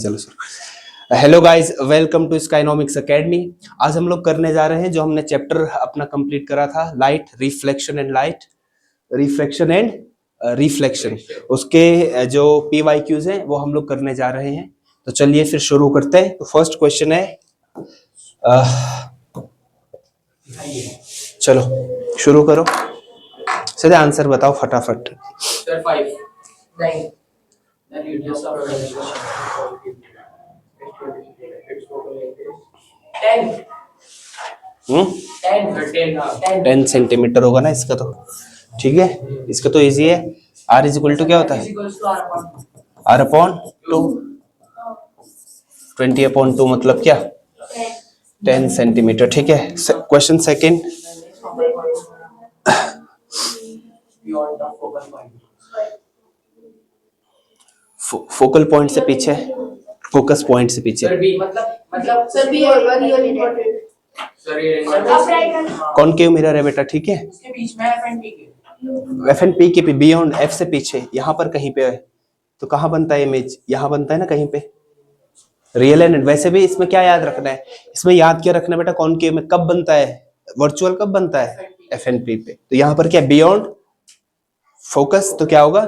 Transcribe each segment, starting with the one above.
चलो sir. Hello guys, welcome to Skynomics academy. आज हम लोग करने जा रहे हैं जो हमने चैप्टर अपना कंप्लीट करा था, light reflection and light reflection and reflection. उसके जो PYQs हैं वो हम लोग करने जा रहे हैं। तो चलिए फिर शुरू करते हैं। तो फर्स्ट क्वेश्चन है, चलो शुरू करो। सीधे आंसर बताओ फटाफट। Sir 5 9 the radius of 10 centimetre होगा ना इसका। तो ठीक है, इसका तो इजी है। R इज इक्वल टू क्या होता है? R upon 2। 20 अपॉन 2 मतलब क्या? 10 सेंटीमीटर। ठीक है। क्वेश्चन सेकेंड, फोकल पॉइंट से पीछे, फोकस पॉइंट से पीछे। सर बी मतलब सर बी होगा रियल इंपॉर्टेंट सर ये कॉनकेव मिरर है बेटा, ठीक है। उसके बीच में एफएनपी के एफएनपी के बियॉन्ड एफ से पीछे यहाँ पर कहीं पे है। तो कहाँ बनता है इमेज? यहाँ बनता है ना कहीं पे, रियल एंड। वैसे भी इसमें क्या याद रखना है? इसमें याद क्या रखना है बेटा? कॉनकेव में कब बनता है? वर्चुअल कब बनता है? एफएनपी पे। तो यहाँ पर क्या बियॉन्ड फोकस, तो क्या होगा?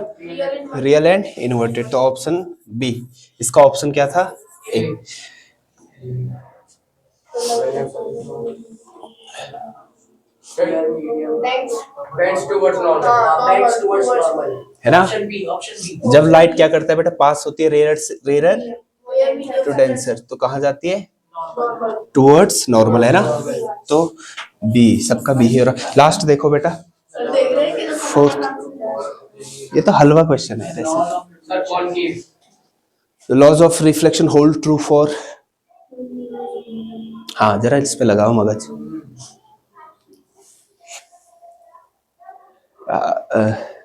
Real and inverted. तो ऑप्शन बी, इसका ऑप्शन क्या था? ए। बेंड्स टुवर्ड्स नॉर्मल है ना? ऑप्शन बी जब लाइट क्या करता है बेटा? पास होती है रेयर टू डेंसर, तो कहाँ जाती है? टुवर्ड्स नॉर्मल, है ना? तो बी, सबका बी है। लास्ट देखो बेटा, फोर्थ। ये तो हलवा क्वेश्चन है वैसे। Sir concave The laws of reflection hold true for, हाँ जरा इस पे लगाओ मगज।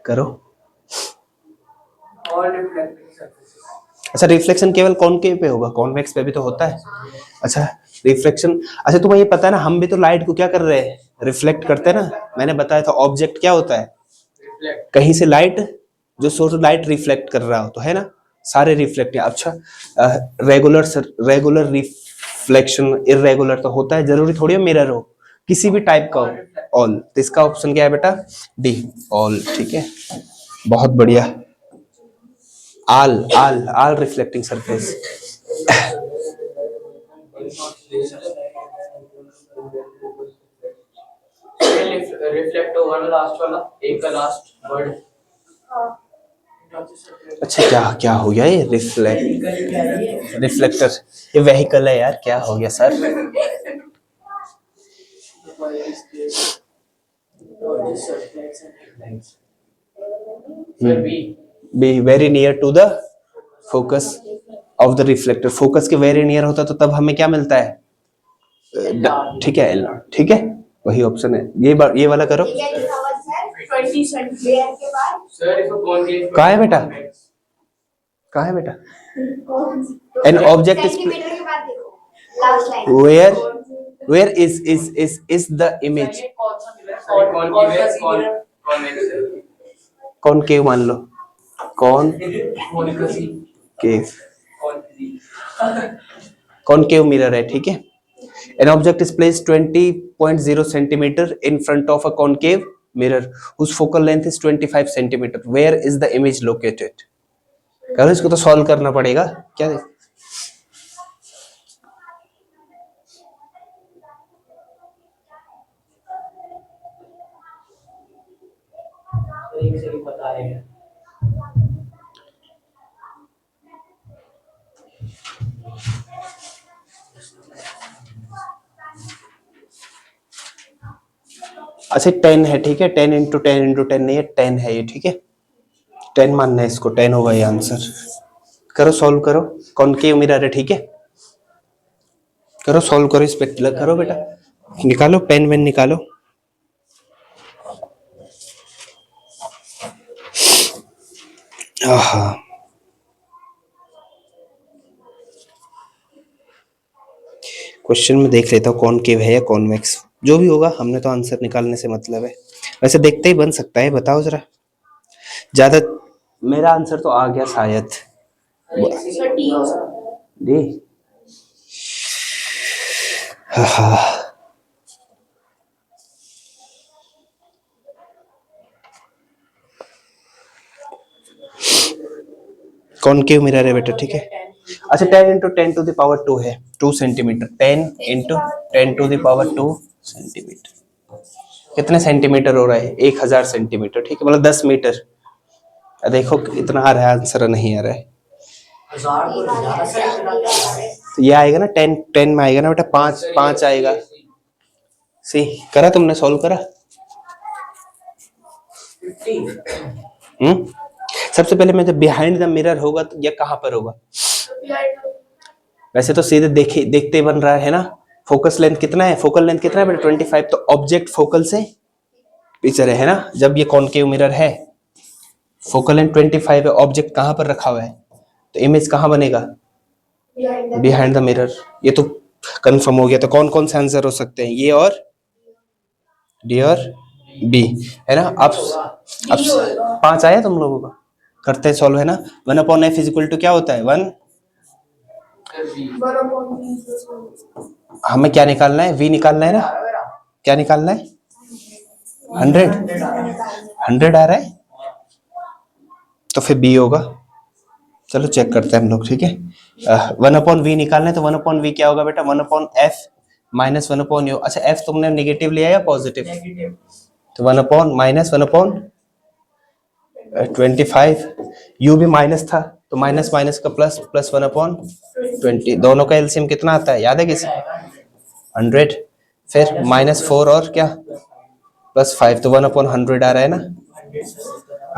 करो। All reflecting surfaces. अच्छा, रिफ्लेक्शन केवल कॉनकेव पे होगा, कॉन्वेक्स पे भी तो होता है। अच्छा रिफ्लेक्शन, अच्छा तुम्हें ये पता है ना, हम भी तो लाइट को क्या कर रहे हैं? रिफ्लेक्ट करते हैं ना। मैंने बताया था ऑब्जेक्ट क्या होता है? रिफ्लेक्ट कहीं से लाइट, जो सोर्स लाइट रिफ्लेक्ट कर रहा हो, तो है ना, सारे रिफ्लेक्ट है। अच्छा रेगुलर रिफ्लेक्शन, इरेगुलर तो होता है, जरूरी थोड़ी है मिरर हो, किसी भी टाइप का हो, ऑल। तो इसका ऑप्शन क्या है बेटा? D, all. ठीक है, बहुत बढ़िया। आल रिफ्लेक्टिंग सरफेस। रिफ्लेक्ट होगा ना लास्ट वाला, एक का लास्ट वर्ड। अच्छा क्या क्या हो गया ये? रिफ्लेक्टर, ये व्हीकल है यार, क्या हो गया sir? Be very near to the focus of the reflector. Focus के वेरी नियर होता तो तब हमें क्या मिलता है? ठीक है, ठीक है, वही ऑप्शन है। ये वाला करो। कहाँ है बेटा? कहाँ है बेटा? An object is where is the image. Concave मान लो, कॉनकेव मिरर है, ठीक है। An object is placed 20.0 centimeter in front of a concave mirror whose focal length is 25 centimeter. Where is the image located? करो, इसको तो solve करना पड़ेगा। क्या देख, एक से भी बता रहे हैं। अच्छा 10 है, ठीक है। 10 इंटू 10 इंटू 10 नहीं है, 10 है ये, ठीक है। 10 मानना है इसको, 10 होगा ये आंसर। करो, सॉल्व करो। कॉनकेव मिरर है, ठीक है। करो, सॉल्व करो, इस पे करो बेटा, निकालो पेन वेन निकालो। आहा, क्वेश्चन में देख लेता हूँ कॉनकेव है या कॉन्वेक्स। जो भी होगा, हमने तो आंसर निकालने से मतलब है। वैसे देखते ही बन सकता है, बताओ जरा। ज्यादा, मेरा आंसर तो आ गया शायद। डी। कॉनकेव मिरर है बेटा, ठीक है। अच्छा 10 इंटू 10 टू द पावर 2 है, 2 centimetre. 10 into 10 to the power 2 centimetre, कितने सेंटीमीटर हो रहा है? 1000 सेंटीमीटर, ठीक है, मतलब 10 मीटर। देखो इतना आ रहा है आंसर, नहीं आ रहा है। तो ये आएगा ना 10 10 में आएगा ना बेटा, 5 5 आएगा। सी करा तुमने, सॉल्व करा? सबसे पहले मैं, जब बिहाइंड द मिरर होगा तो ये कहां पर होगा? वैसे तो सीधे देखते बन रहा है ना। फोकस लेंथ कितना है? फोकल लेंथ कितना है बेटा? 25। तो ऑब्जेक्ट फोकल से पीछे है ना। जब ये कॉनकेव मिरर है, फोकल लेंथ 25 है, ऑब्जेक्ट कहां पर रखा हुआ है, तो इमेज कहां बनेगा? Behind the mirror. ये तो कंफर्म हो गया। तो कौन कौन से आंसर हो सकते हैं? ये और डी और बी, है ना। अब 5 आया तुम लोगों का? करते हैं सॉल्व, है ना। 1/f इज इक्वल टू क्या होता है? 1। हमें क्या निकालना है? v निकालना है ना। क्या निकालना है? 100 100 आ रहा है, तो फिर b होगा। चलो चेक करते हैं हम लोग, ठीक है। 1/v निकालना है, तो 1/v क्या होगा बेटा? 1/f minus 1/u। अच्छा f तुमने नेगेटिव लिया या पॉजिटिव? तो 1/ माइनस 1/25। u भी माइनस था, तो माइनस माइनस का प्लस, प्लस 1/20। दोनों का एलसीएम कितना आता है, याद है किसी? 100। फिर -4 और क्या, +5, तो 1/100 आ रहा है ना।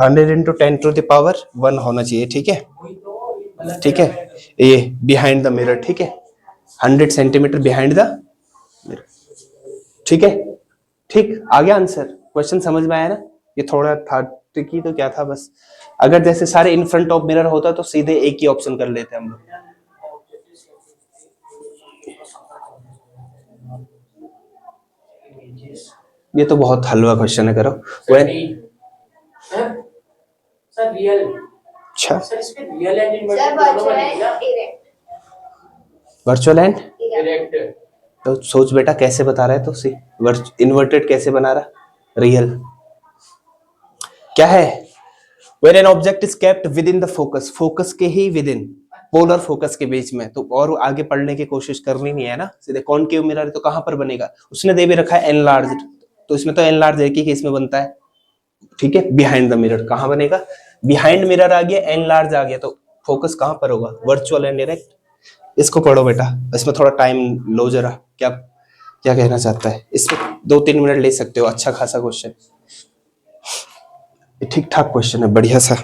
100 इंटू 10 टू द पावर 1 होना चाहिए, ठीक है। ठीक है, ये बिहाइंड द मिरर, ठीक है। 100 सेंटीमीटर बिहाइंड द मिरर, ठीक है। ठीक, आ गया आंसर। क्वेश्चन समझ में आया ना। ये थोड़ा था ट्रिकी, तो क्या था बस, अगर जैसे सारे इन फ्रंट ऑफ मिरर होता तो सीधे एक ही ऑप्शन कर लेते हम लोग। ये तो बहुत हलवा क्वेश्चन है, करो। सर रियल, अच्छा सर इसमें रियल एंड इन्वर्टेड दोनों बनेगा। Virtual and direct. तो सोच बेटा कैसे बता रहा है, तो सी इन्वर्टेड कैसे बना रहा? रियल क्या है? When an object is kept within the focus, focus के ही विदिन, पोलर फोकस के बीच में, तो और आगे पढ़ने की कोशिश करनी नहीं है ना। सीधे कॉनकेव मिरर तो कहां पर बनेगा? उसने दे भी रखा है एनलार्ज्ड, तो इसमें तो एनलार्ज एक ही केस में बनता है, ठीक है। बिहाइंड द मिरर कहां बनेगा? बिहाइंड मिरर आ गया, एनलार्ज आ गया, तो फोकस कहां पर होगा? Virtual and direct. इसको पढ़ो बेटा, इसमें थोड़ा टाइम लो जरा। क्या क्या कहना चाहता है? इसमें 2-3 मिनट ले सकते हो। अच्छा खासा क्वेश्चन, ठीक ठाक क्वेश्चन है, बढ़िया सा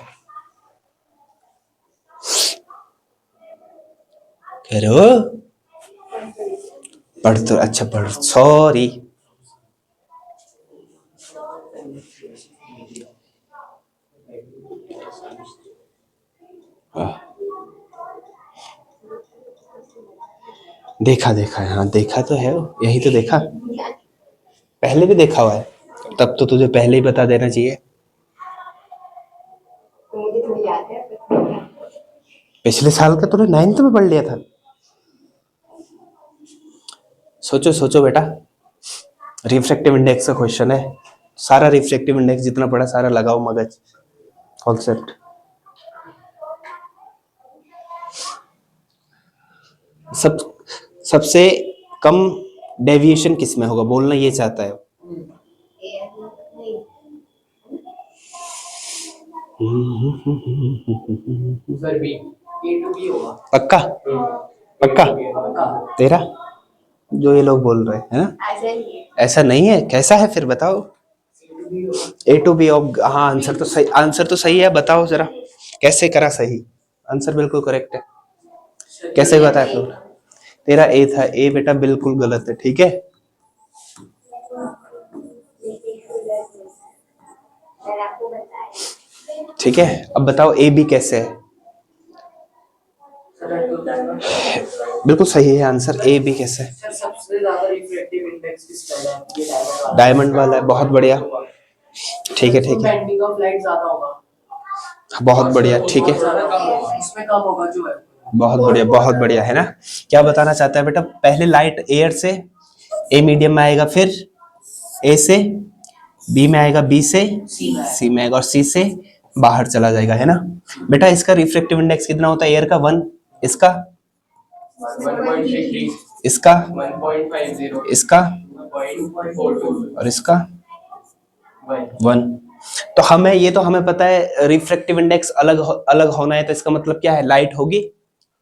करो। पढ़ तो अच्छा पढ़, सॉरी। देखा देखा है, हाँ देखा तो है, यही तो देखा, पहले भी देखा हुआ है। तब तो तुझे पहले ही बता देना चाहिए। पिछले साल का तूने 9th में पढ़ लिया था। सोचो सोचो बेटा, रिफ्रैक्टिव इंडेक्स का क्वेश्चन है। सारा रिफ्रैक्टिव इंडेक्स जितना पढ़ा सारा लगाओ मगज, कॉन्सेप्ट। सबसे कम डेविएशन किस में होगा, बोलना ये चाहता है। Sir B, A to B होगा पक्का? पक्का तेरा जो ये लोग बोल रहे हैं ना, ऐसा नहीं है। कैसा है फिर बताओ? ए टू बी। हाँ आंसर तो सही, आंसर तो सही है। बताओ जरा कैसे करा सही? आंसर बिल्कुल करेक्ट है। कैसे बताया फ्लोर? तेरा ए था, ए बेटा बिल्कुल गलत है, ठीक है। ठीक है, अब बताओ ए बी कैसे है? बिल्कुल सही है आंसर, ए बी कैसे है? सर सबसे ज्यादा रिफ्रैक्टिव इंडेक्स किसका है? ये डायमंड वाला है, बहुत बढ़िया, ठीक है ठीक है, बेंडिंग ऑफ लाइट ज्यादा होगा, बहुत बढ़िया, ठीक है। इसमें कम होगा जो है। बहुत बढ़िया है ना। क्या बताना चाहता है बेटा, पहले लाइट एयर से ए मीडियम में आएगा, फिर ए से बी में आएगा, बी से सी में आएगा और सी से बाहर चला जाएगा, है ना बेटा। इसका रिफ्रैक्टिव इंडेक्स कितना होता है एयर का? 1। इसका 1.33, इसका 1.50, इसका 1.42, और इसका 1. 1। तो हमें पता है रिफ्रैक्टिव इंडेक्स अलग होना है, तो इसका मतलब क्या है? लाइट होगी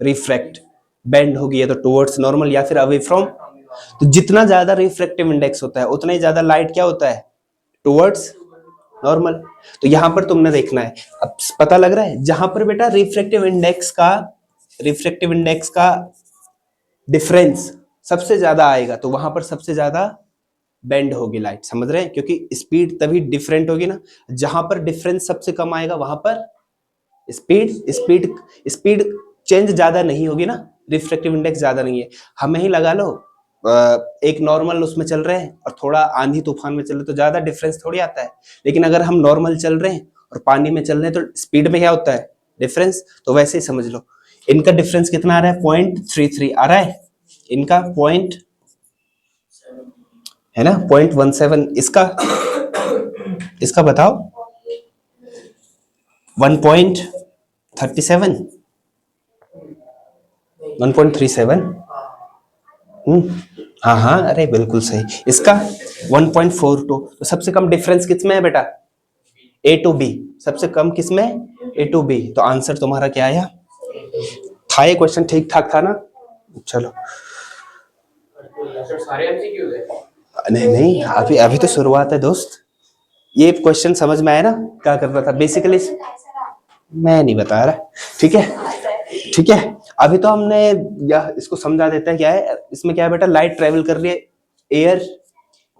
रिफ्रैक्ट, बेंड होगी या तो टुवर्ड्स नॉर्मल या फिर अवे फ्रॉम। तो जितना ज्यादा रिफ्रैक्टिव इंडेक्स होता है उतना ही ज्यादा लाइट क्या होता है? Towards normal. तो यहां पर तुमने देखना है, अब पता लग रहा है जहां पर बेटा रिफ्रैक्टिव इंडेक्स का डिफरेंस सबसे ज्यादा आएगा तो वहां पर सबसे ज्यादा बेंड होगी लाइट, समझ रहे हैं? क्योंकि स्पीड तभी डिफरेंट होगी ना, जहां पर डिफरेंस सबसे कम आएगा वहां पर स्पीड चेंज ज्यादा नहीं होगी ना, रिफ्रैक्टिव इंडेक्स ज्यादा नहीं है। हमें ही लगा लो एक नॉर्मल उसमें चल रहे हैं और थोड़ा आंधी तूफान में चल रहे हैं तो ज्यादा डिफरेंस थोड़ी आता है, लेकिन अगर हम नॉर्मल चल रहे हैं और पानी में चल रहे हैं तो स्पीड में क्या होता है? डिफरेंस। तो वैसे ही समझ लो, इनका डिफरेंस कितना आ रहा है? 0.33 आ रहा है, इनका पॉइंट है ना 0.17। इसका बताओ 1.37 1.37। हाँ, अरे बिल्कुल सही। इसका 1.42। तो सबसे कम डिफरेंस किसमें है बेटा? ए टू बी। सबसे कम किसमें? ए टू बी। तो आंसर तुम्हारा क्या आया? था ये क्वेश्चन ठीक ठाक था ना? चलो सारे एमसीक्यूज है। नहीं, अभी तो शुरुआत है दोस्त। ये क्वेश्चन समझ में आया ना क्या करना था बेसिकली? मैं नहीं बता रहा, ठीक है। अभी तो हमने इसको समझा देता है क्या है इसमें। क्या है बेटा? लाइट ट्रेवल कर रही है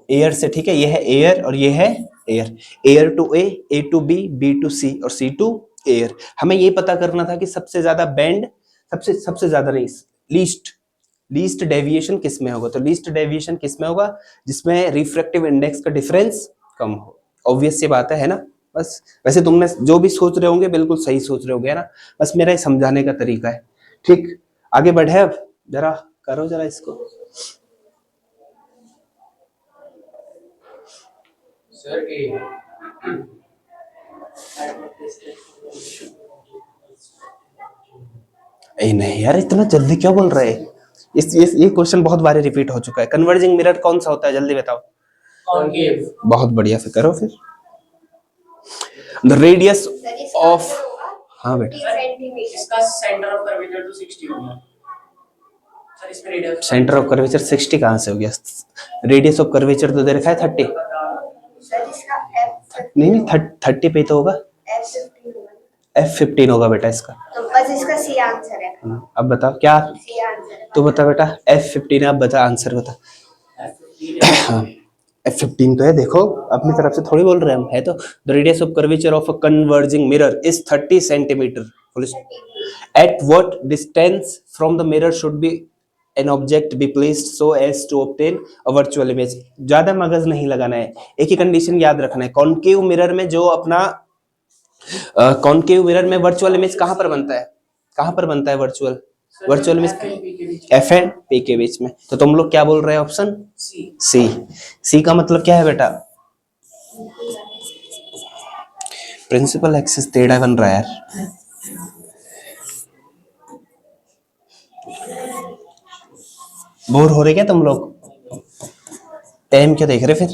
एयर से, ठीक है। ये है एयर और ये है air to A to B to C और सी टू एयर। हमें ये पता करना था कि सबसे ज्यादा बेंड, सबसे ज्यादा नहीं, लीस्ट डेविएशन किस में होगा? तो लीस्ट डेविएशन किस में होगा? जिसमें रिफ्रैक्टिव इंडेक्स का डिफरेंस कम हो। ऑब्वियस सी बात है ना। बस वैसे तुमने जो भी सोच रहे होंगे बिल्कुल सही सोच रहे होंगे, है ना। बस मेरा ये समझाने का तरीका है, ठीक। आगे बढ़े, अब जरा करो जरा इसको। सर ए नहीं यार, इतना जल्दी क्यों बोल रहे हैं? ये क्वेश्चन बहुत बार रिपीट हो चुका है। कन्वर्जिंग मिरर कौन सा होता है? जल्दी बताओ। कॉनकेव। बहुत बढ़िया, फिर करो फिर। द रेडियस ऑफ, हाँ बेटा, इसका सेंटर ऑफ कर्वेचर तो 60 होगा सर। इसमें रेडियस सेंटर ऑफ कर्वेचर 60 कहाँ से हो गया? रेडियस ऑफ कर्वेचर तो दे रखा है 30। नहीं 30 पे तो होगा, F15 होगा बेटा इसका। तो बस इसका सी आंसर है। अब बताओ क्या? सी आंसर है। तो बता बेटा, F15 है। अब बता आंसर बता। हाँ, F15 तो है। देखो अपनी तरफ से थोड़ी बोल रहे हैं हम, है तो। The radius of curvature of a converging mirror is 30 centimetre. At what distance from the mirror should be an object be placed so as to obtain a virtual image. ज्यादा मगज नहीं लगाना है, एक ही कंडीशन याद रखना है। कॉनकेव मिरर में जो अपना कॉनकेव मिरर में वर्चुअल इमेज कहां पर बनता है? Virtual image F and P के बीच में। तो तुम लोग क्या बोल रहे हैं? ऑप्शन सी का मतलब क्या है बेटा? प्रिंसिपल एक्सिस टेढ़ा बन रहा है यार। बोर हो रहे क्या तुम लोग? टाइम क्या देख रहे फिर,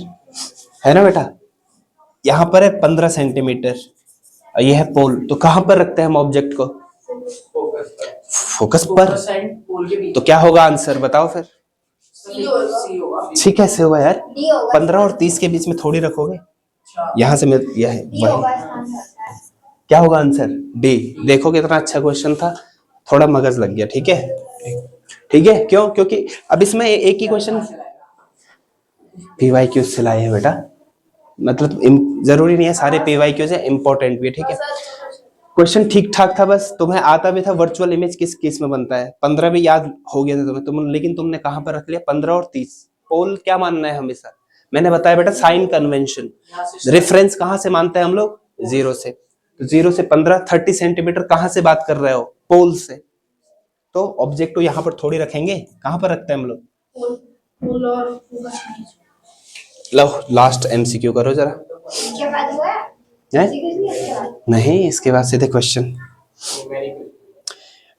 है ना बेटा। यहां पर है 15 सेंटीमीटर और ये है पोल। तो कहां पर रखते हैं हम ऑब्जेक्ट को? फोकस पर। तो क्या होगा आंसर बताओ फिर? सी कैसे होगा यार? 15 और 30 के बीच में थोड़ी रखोगे। यहां से यह है क्या होगा आंसर? डी। देखो कितना अच्छा क्वेश्चन था, थोड़ा मगज लग गया। ठीक है। क्यों? क्योंकि अब इसमें एक ही क्वेश्चन PYQ से लाए हैं बेटा। मतलब जरूरी नहीं है सारे PYQ से, इंपॉर्टेंट भी है, ठीक है। क्वेश्चन ठीक ठाक था, बस तुम्हें आता भी था वर्चुअल इमेज किस केस में बनता है। 15 भी याद हो गया था तुम्हें, लेकिन तुमने कहां पर रख लिया? 15 और 30। पोल क्या मानना है हमेशा? मैंने बताया बेटा साइन कन्वेंशन। रेफरेंस कहां से मानते हैं हम लोग? 0 से। तो 0 से 15 30 सेंटीमीटर कहां से बात कर रहे हो? पोल से। तो ऑब्जेक्ट को यहाँ पर थोड़ी रखेंगे, कहाँ पर रखते हैं हम लोग? फूल और फूल का छान। लो लास्ट एमसीक्यू करो जरा। इसके बाद हुआ हैं? इसके बाद नहीं, इसके बाद सीधे question.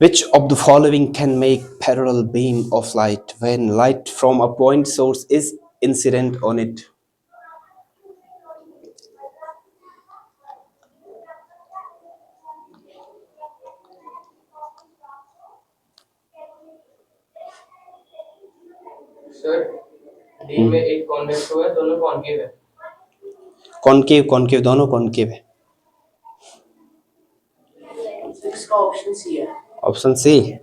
Which of the following can make parallel beam of light when light from a point source is incident on it? Sir D में एक कॉन्वेक्स हुआ है, दोनों कॉन्केव है। कॉनकेव कॉनकेव दोनों कॉनकेव है। इसका ऑप्शन सी है। Option C.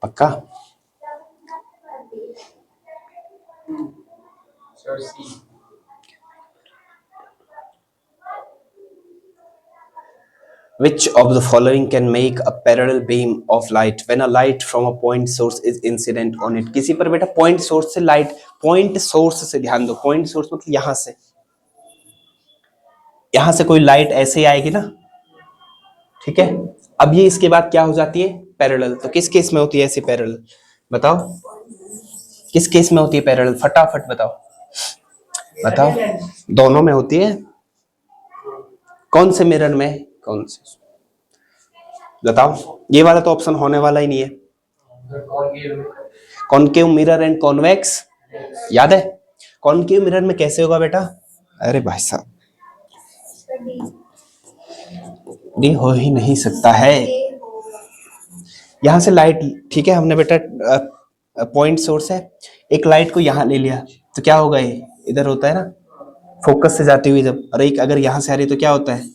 पक्का? Sir C. Which of the following can make a parallel beam of light when a light from a point source is incident on it? किसी पर बेटा point source से light, point source से ध्यान दो, point source मतलब यहां से कोई लाइट ऐसे ही आएगी ना, ठीक है। अब ये इसके बाद क्या हो जाती है? पैरेलल। तो किस केस में होती है ऐसी पैरेलल? बताओ किस केस में होती है पैरेलल? फटाफट बताओ बताओ। दोनों में होती है। कौन से मिरर में? कौन से? बताओ। ये वाला तो ऑप्शन होने वाला ही नहीं है। कॉनकेव मिरर एंड कॉन्वेक्स, याद है? कॉनकेव मिरर में कैसे होगा बेटा? अरे भाई साहब, डी हो ही नहीं सकता है। यहां से लाइट, ठीक है, हमने बेटा पॉइंट सोर्स है, एक लाइट को यहां ले लिया तो क्या होगा? ये इधर होता है ना, फोकस से जाती हुई जब, और एक अगर यहां से आ रही तो क्या होता है?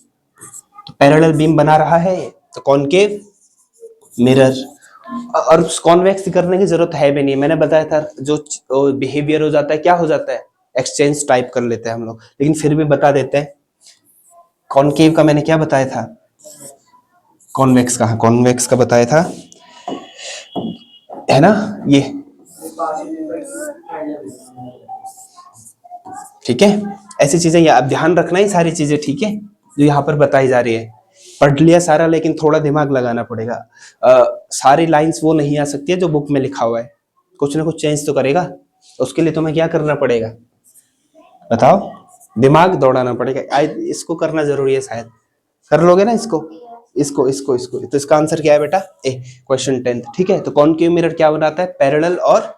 तो पैरेलल बीम बना रहा है, तो कॉनकेव मिरर। और कॉन्वेक्स करने की जरूरत है भी नहीं, मैंने बताया था जो बिहेवियर हो जाता है, क्या हो जाता है? एक्सचेंज टाइप कर लेते हैं हम लोग, लेकिन फिर भी बता देते हैं। कॉनकेव का मैंने क्या बताया था? कॉन्वेक्स का, कॉन्वेक्स का बताया था, है ना? ये ठीक है, ऐसी चीजें आप ध्यान रखना ही सारी चीजें, ठीक है, जो यहाँ पर बताई जा रही है। पढ़ लिया सारा, लेकिन थोड़ा दिमाग लगाना पड़ेगा। सारी लाइंस वो नहीं आ सकती है जो बुक में लिखा हुआ है, कुछ ना कुछ चेंज तो करेगा। उसके लिए तुम्हें क्या करना पड़ेगा बताओ? दिमाग दौड़ाना पड़ेगा। इसको करना जरूरी है, शायद कर लोगे ना इसको, इसको इसको इसको। तो इसका आंसर क्या है बेटा? ए, क्वेश्चन 10th, ठीक है। तो कॉनकेव मिरर क्या बनाता है? पैरेलल, और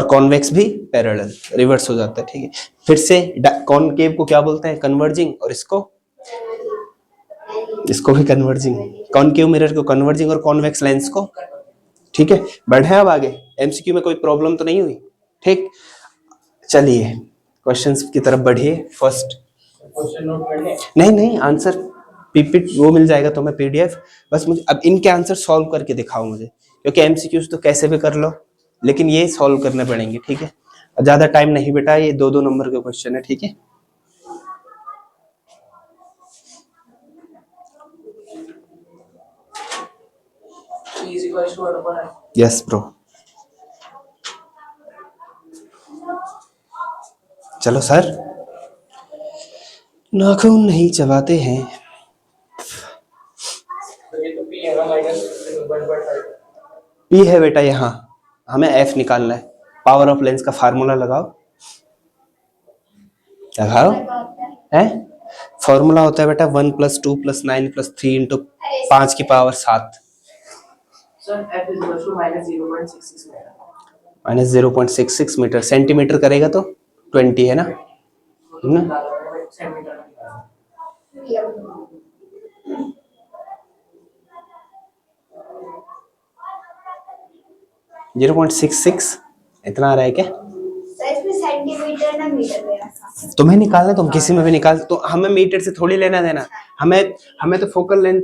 कॉन्वेक्स भी पैरेलल, रिवर्स हो जाता है, ठीक है। फिर से कॉनकेव को क्या बोलते हैं? कन्वर्जिंग, और इसको भी कन्वर्जिंग। कॉनकेव मिरर को कन्वर्जिंग और कॉन्वेक्स लेंस को, ठीक है। बढ़े अब आगे, एमसीक्यू में कोई प्रॉब्लम तो नहीं हुई? ठीक, चलिए क्वेश्चंस की तरफ बढ़िए। फर्स्ट क्वेश्चन नोट कर ले। नहीं, आंसर पीपीट वो मिल जाएगा तुम्हें, पीडीएफ। बस मुझे अब इनके आंसर सॉल्व करके दिखाओ मुझे, क्योंकि एमसीक्यूज तो कैसे भी कर लो, लेकिन ये सॉल्व करने पड़ेंगे, ठीक है। ज्यादा टाइम नहीं बेटा, ये 2-2 नंबर के क्वेश्चन है, ठीक है। यस ब्रो, चलो सर, नाखून नहीं चबाते हैं। तो ये तो पी है ना, -1/5। पी है बेटा, यहाँ हमें एफ निकालना है। पावर ऑफ लेंस का फार्मूला लगाओ है। फॉर्मूला होता है बेटा 1 + 2 + 9 + 3 × 5 की power 7। Sir f -0.66 metre. -0.66 metre, centimetre करेगा तो 20 है ना? सेंटीमीटर। 0.66 इतना आ रहा है क्या? इसमें सेंटीमीटर ना मीटर में रखा। तुम्हें निकालना, तुम किसी में भी निकाल, तो हमें मीटर से थोड़ी लेना देना, हमें तो फोकल लेंथ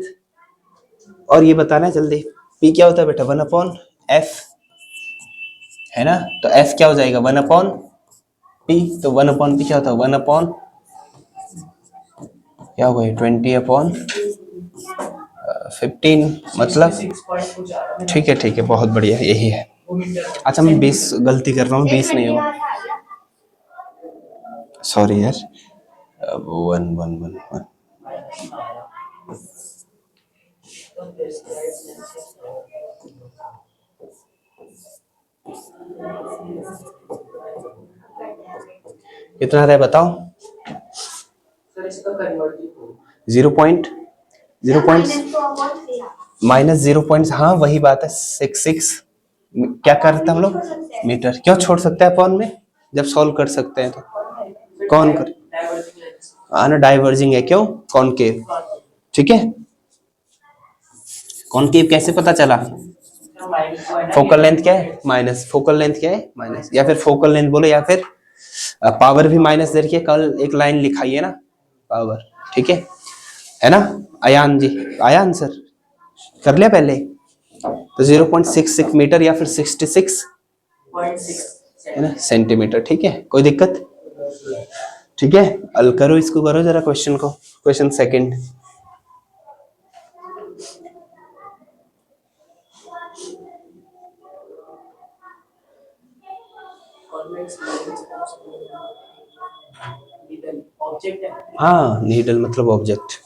और ये बताना है जल्दी। पी क्या होता है बेटा? 1/f है ना? तो f क्या हो जाएगा? 1/p। तो 1/p क्या होता है? 1/ क्या होगा? 20/15, मतलब ठीक है, बहुत बढ़िया, यही है। अच्छा मैं 20 गलती कर रहा हूँ, 20 नहीं हो, सॉरी यार। 1 1 1 1 कितना रहा है बताओ? सर इसका कन्वर्ट 0.0 माइनस 0 हाँ वही बात है 66 क्या करते हैं हम लोग मीटर। क्यों छोड़ सकते हैं अपॉन में जब सॉल्व कर सकते हैं तो कौन कर आना डाइवर्जिंग है क्यों कॉनकेव ठीक है। कॉनकेव कैसे पता चला? फोकल लेंथ क्या है माइनस फोकल लेंथ क्या है माइनस या फिर फोकल लेंथ बोलो या फिर पावर भी माइनस दे रखी है। कल एक लाइन लिखाई है ना पावर ठीक है ना। अयान जी आया आंसर कर लिया पहले तो 0.66 मीटर या फिर 66 है ना सेंटीमीटर ठीक है। कोई दिक्कत ठीक है। अल करो इसको करो जरा क्वेश्चन को क्वेश्चन सेकंड। ऑब्जेक्ट है हाँ नीडल मतलब ऑब्जेक्ट।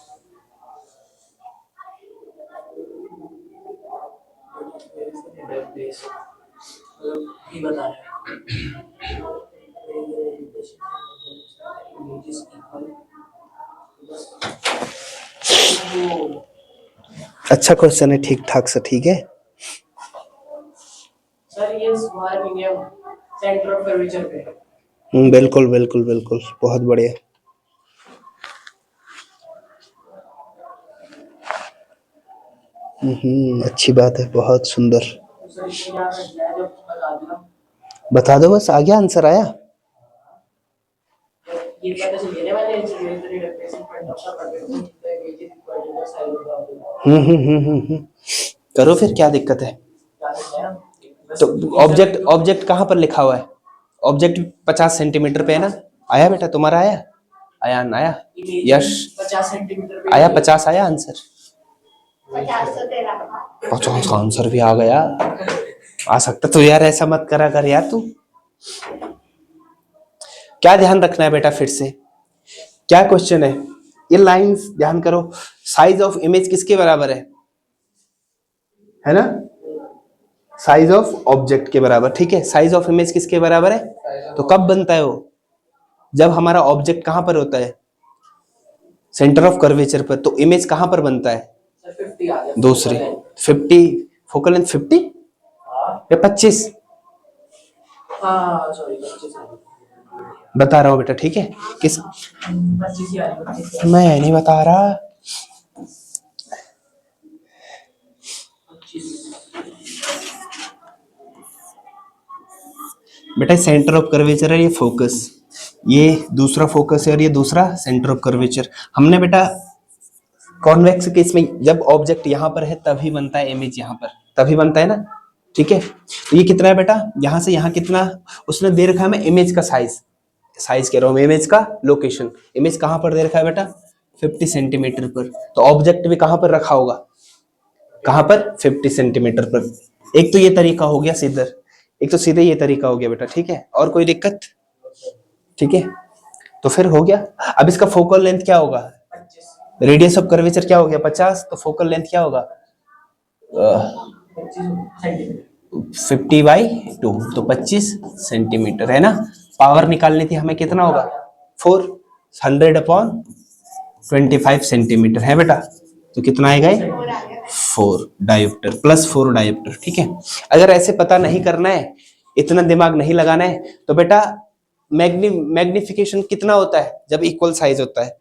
ये बता रहा है अच्छा क्वेश्चन है ठीक ठाक से ठीक है। सर ये square medium centre of curvature पे है। बिल्कुल बिल्कुल बिल्कुल बहुत बढ़िया। अच्छी बात है बहुत सुंदर। सर इसमें क्या करना है जब बता देना बता दो बस आ गया आंसर आया। ये पता चल गया मैंने रिडक्टेशन पॉइंट ऑफ कर्वेचर करो फिर क्या दिक्कत है। तो ऑब्जेक्ट कहाँ पर लिखा हुआ है? ऑब्जेक्ट 50 सेंटीमीटर पे है ना। आया बेटा तुम्हारा आया अयान आया यश 50 सेंटीमीटर पे आया 50 आया आंसर 50 50 का आंसर भी आ गया आ सकता तो यार ऐसा मत करा कर यार तू। क्या ध्यान रखना है बेटा फिर से क्या क्वेश्चन है ये लाइंस ध्यान करो। साइज ऑफ इमेज किसके बराबर है ना साइज ऑफ ऑब्जेक्ट के बराबर ठीक है। साइज ऑफ इमेज किसके बराबर है तो कब बनता है वो जब हमारा ऑब्जेक्ट कहां पर होता है सेंटर ऑफ कर्वेचर पर। तो इमेज कहां पर बनता है सर 50 आ गया दूसरे 50 फोकल लेंथ 50 या 25 हाँ सॉरी 25 बता रहा हूं बेटा ठीक है। किस 25 ही आ रही है मैं नहीं बता रहा 25 बेटा सेंटर ऑफ कर्वेचर है ये फोकस ये दूसरा फोकस है और ये दूसरा सेंटर ऑफ कर्वेचर। हमने बेटा कॉन्वेक्स केस में जब ऑब्जेक्ट यहां पर है तभी बनता है इमेज यहां पर तभी बनता है ना ठीक है। तो ये कितना है बेटा यहां से यहां कितना उसने दे रखा है हमें इमेज का साइज कह रहा हूं इमेज का लोकेशन। इमेज कहां पर दे रखा है बेटा 50 सेंटीमीटर पर। तो ऑब्जेक्ट भी कहां पर रखा होगा कहां पर 50 सेंटीमीटर पर। एक तो ये तरीका हो गया सीधे एक तो सीधे ये तरीका हो गया बेटा ठीक है। और कोई दिक्कत ठीक है तो फिर हो गया। अब इसका फोकल लेंथ क्या होगा रेडियस ऑफ कर्वेचर क्या हो गया 50 तो फोकल लेंथ क्या होगा 50/2 तो 25 सेंटीमीटर है ना। पावर निकालनी थी हमें कितना होगा 400/25 सेंटीमीटर है बेटा। तो कितना आएगा ये 4 डायोप्टर प्लस 4 डायोप्टर ठीक है। अगर ऐसे पता नहीं करना है इतना दिमाग नहीं लगाना है तो बेटा मैग्निफिकेशन कितना होता है जब इक्वल साइज होता है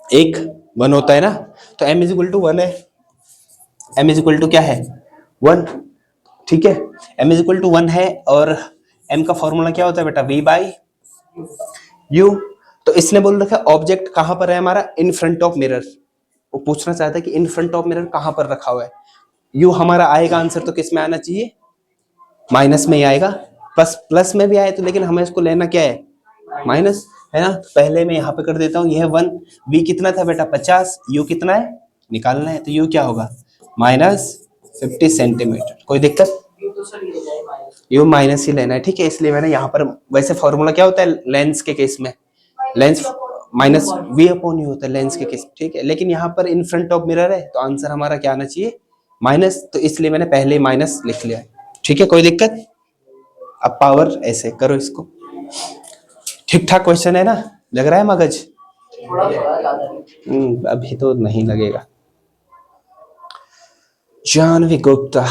1 होता है ना। तो m = 1 है m = क्या है 1 ठीक है। m = 1 है और m का फॉर्मूला क्या होता है बेटा v/u। तो इसने बोल रखा है ऑब्जेक्ट कहां पर है हमारा इन फ्रंट ऑफ मिरर। वो पूछना चाहता है कि इन फ्रंट ऑफ मिरर कहां पर रखा हुआ है। u हमारा आएगा आंसर तो किस में आना चाहिए माइनस में ही आएगा। प्लस में भी आए तो लेकिन हमें इसको लेना क्या है माइनस है ना। पहले मैं यहाँ पे कर देता हूँ यह 1 v कितना था बेटा 50 u कितना है निकालना है तो u क्या होगा -50 सेंटीमीटर। कोई दिक्कत u माइनस ही लेना है ठीक है। इसलिए मैंने यहाँ पर वैसे फॉर्मूला क्या होता है लेंस के केस में lens minus v upon u होता है लेंस के केस, ठीक है। लेकिन यहाँ पर इन फ्रंट ऑफ मिरर है तो आंसर हमारा क्या आना चाहिए, माइनस, तो इसलिए मैंने पहले ही माइनस लिख लिया है, ठीक है, कोई दिक्कत। अब पावर ऐसे करो इसको, ठीक ठाक क्वेश्चन है ना, लग रहा है मगज? थोड़ा थोड़ा ज्यादा नहीं। अभी तो नहीं लगेगा। जानवी गुप्ता,